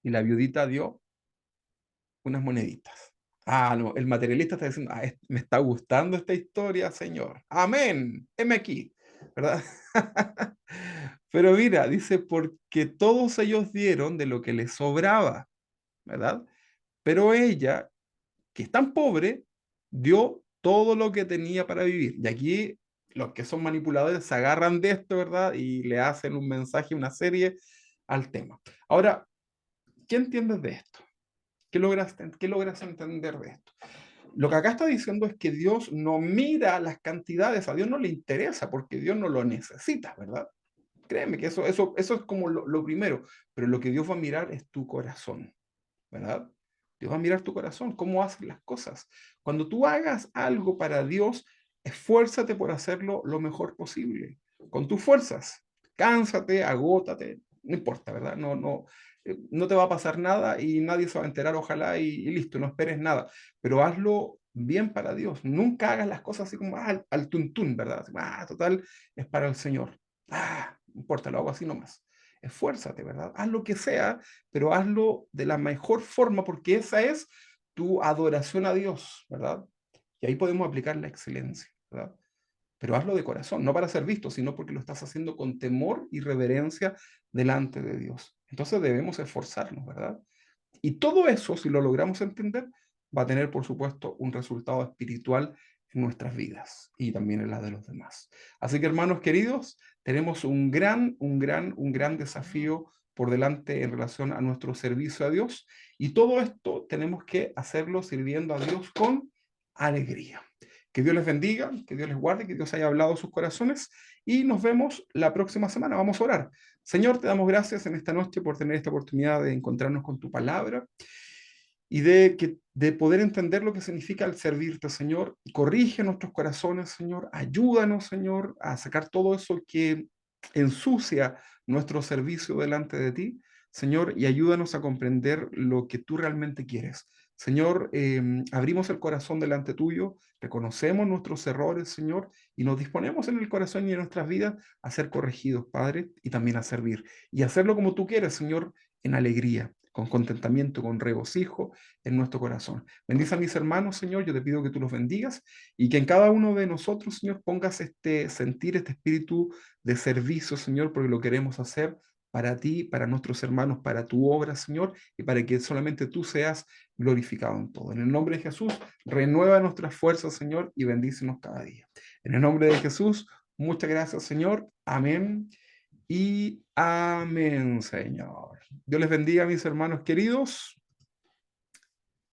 y la viudita dio unas moneditas. Ah, no, el materialista está diciendo, me está gustando esta historia, Señor. Amén. Heme aquí, ¿verdad? Pero mira, dice, porque todos ellos dieron de lo que les sobraba, ¿verdad? Pero ella, que es tan pobre, dio todo lo que tenía para vivir. Y aquí los que son manipuladores se agarran de esto, ¿verdad? Y le hacen un mensaje, una serie al tema. Ahora, ¿qué entiendes de esto? ¿Qué logras entender de esto? Lo que acá está diciendo es que Dios no mira las cantidades, a Dios no le interesa porque Dios no lo necesita, ¿verdad? Créeme que eso es como lo primero, pero lo que Dios va a mirar es tu corazón, ¿verdad? Dios va a mirar tu corazón, cómo haces las cosas. Cuando tú hagas algo para Dios, esfuérzate por hacerlo lo mejor posible, con tus fuerzas. Cánsate, agótate, no importa, ¿verdad? No te va a pasar nada y nadie se va a enterar, ojalá, y listo, no esperes nada. Pero hazlo bien para Dios. Nunca hagas las cosas así como al tuntún, ¿verdad? Total, es para el Señor. No importa, lo hago así nomás. Esfuérzate, ¿verdad? Haz lo que sea, pero hazlo de la mejor forma porque esa es tu adoración a Dios, ¿verdad? Y ahí podemos aplicar la excelencia, ¿verdad? Pero hazlo de corazón, no para ser visto, sino porque lo estás haciendo con temor y reverencia delante de Dios. Entonces debemos esforzarnos, ¿verdad? Y todo eso, si lo logramos entender, va a tener, por supuesto, un resultado espiritual en nuestras vidas y también en las de los demás. Así que, hermanos queridos, tenemos un gran desafío por delante en relación a nuestro servicio a Dios y todo esto tenemos que hacerlo sirviendo a Dios con alegría. Que Dios les bendiga, que Dios les guarde, que Dios haya hablado a sus corazones y nos vemos la próxima semana. Vamos a orar. Señor, te damos gracias en esta noche por tener esta oportunidad de encontrarnos con tu palabra y de poder entender lo que significa el servirte, Señor. Corrige nuestros corazones, Señor. Ayúdanos, Señor, a sacar todo eso que ensucia nuestro servicio delante de ti, Señor, y ayúdanos a comprender lo que tú realmente quieres. Señor, abrimos el corazón delante tuyo, reconocemos nuestros errores, Señor, y nos disponemos en el corazón y en nuestras vidas a ser corregidos, Padre, y también a servir. Y hacerlo como tú quieres, Señor, en alegría, con contentamiento, con regocijo en nuestro corazón. Bendice a mis hermanos, Señor, yo te pido que tú los bendigas y que en cada uno de nosotros, Señor, pongas este sentir, este espíritu de servicio, Señor, porque lo queremos hacer para ti, para nuestros hermanos, para tu obra, Señor, y para que solamente tú seas glorificado en todo. En el nombre de Jesús, renueva nuestras fuerzas, Señor, y bendícenos cada día. En el nombre de Jesús, muchas gracias, Señor. Amén y amén, Señor. Dios les bendiga, mis hermanos queridos.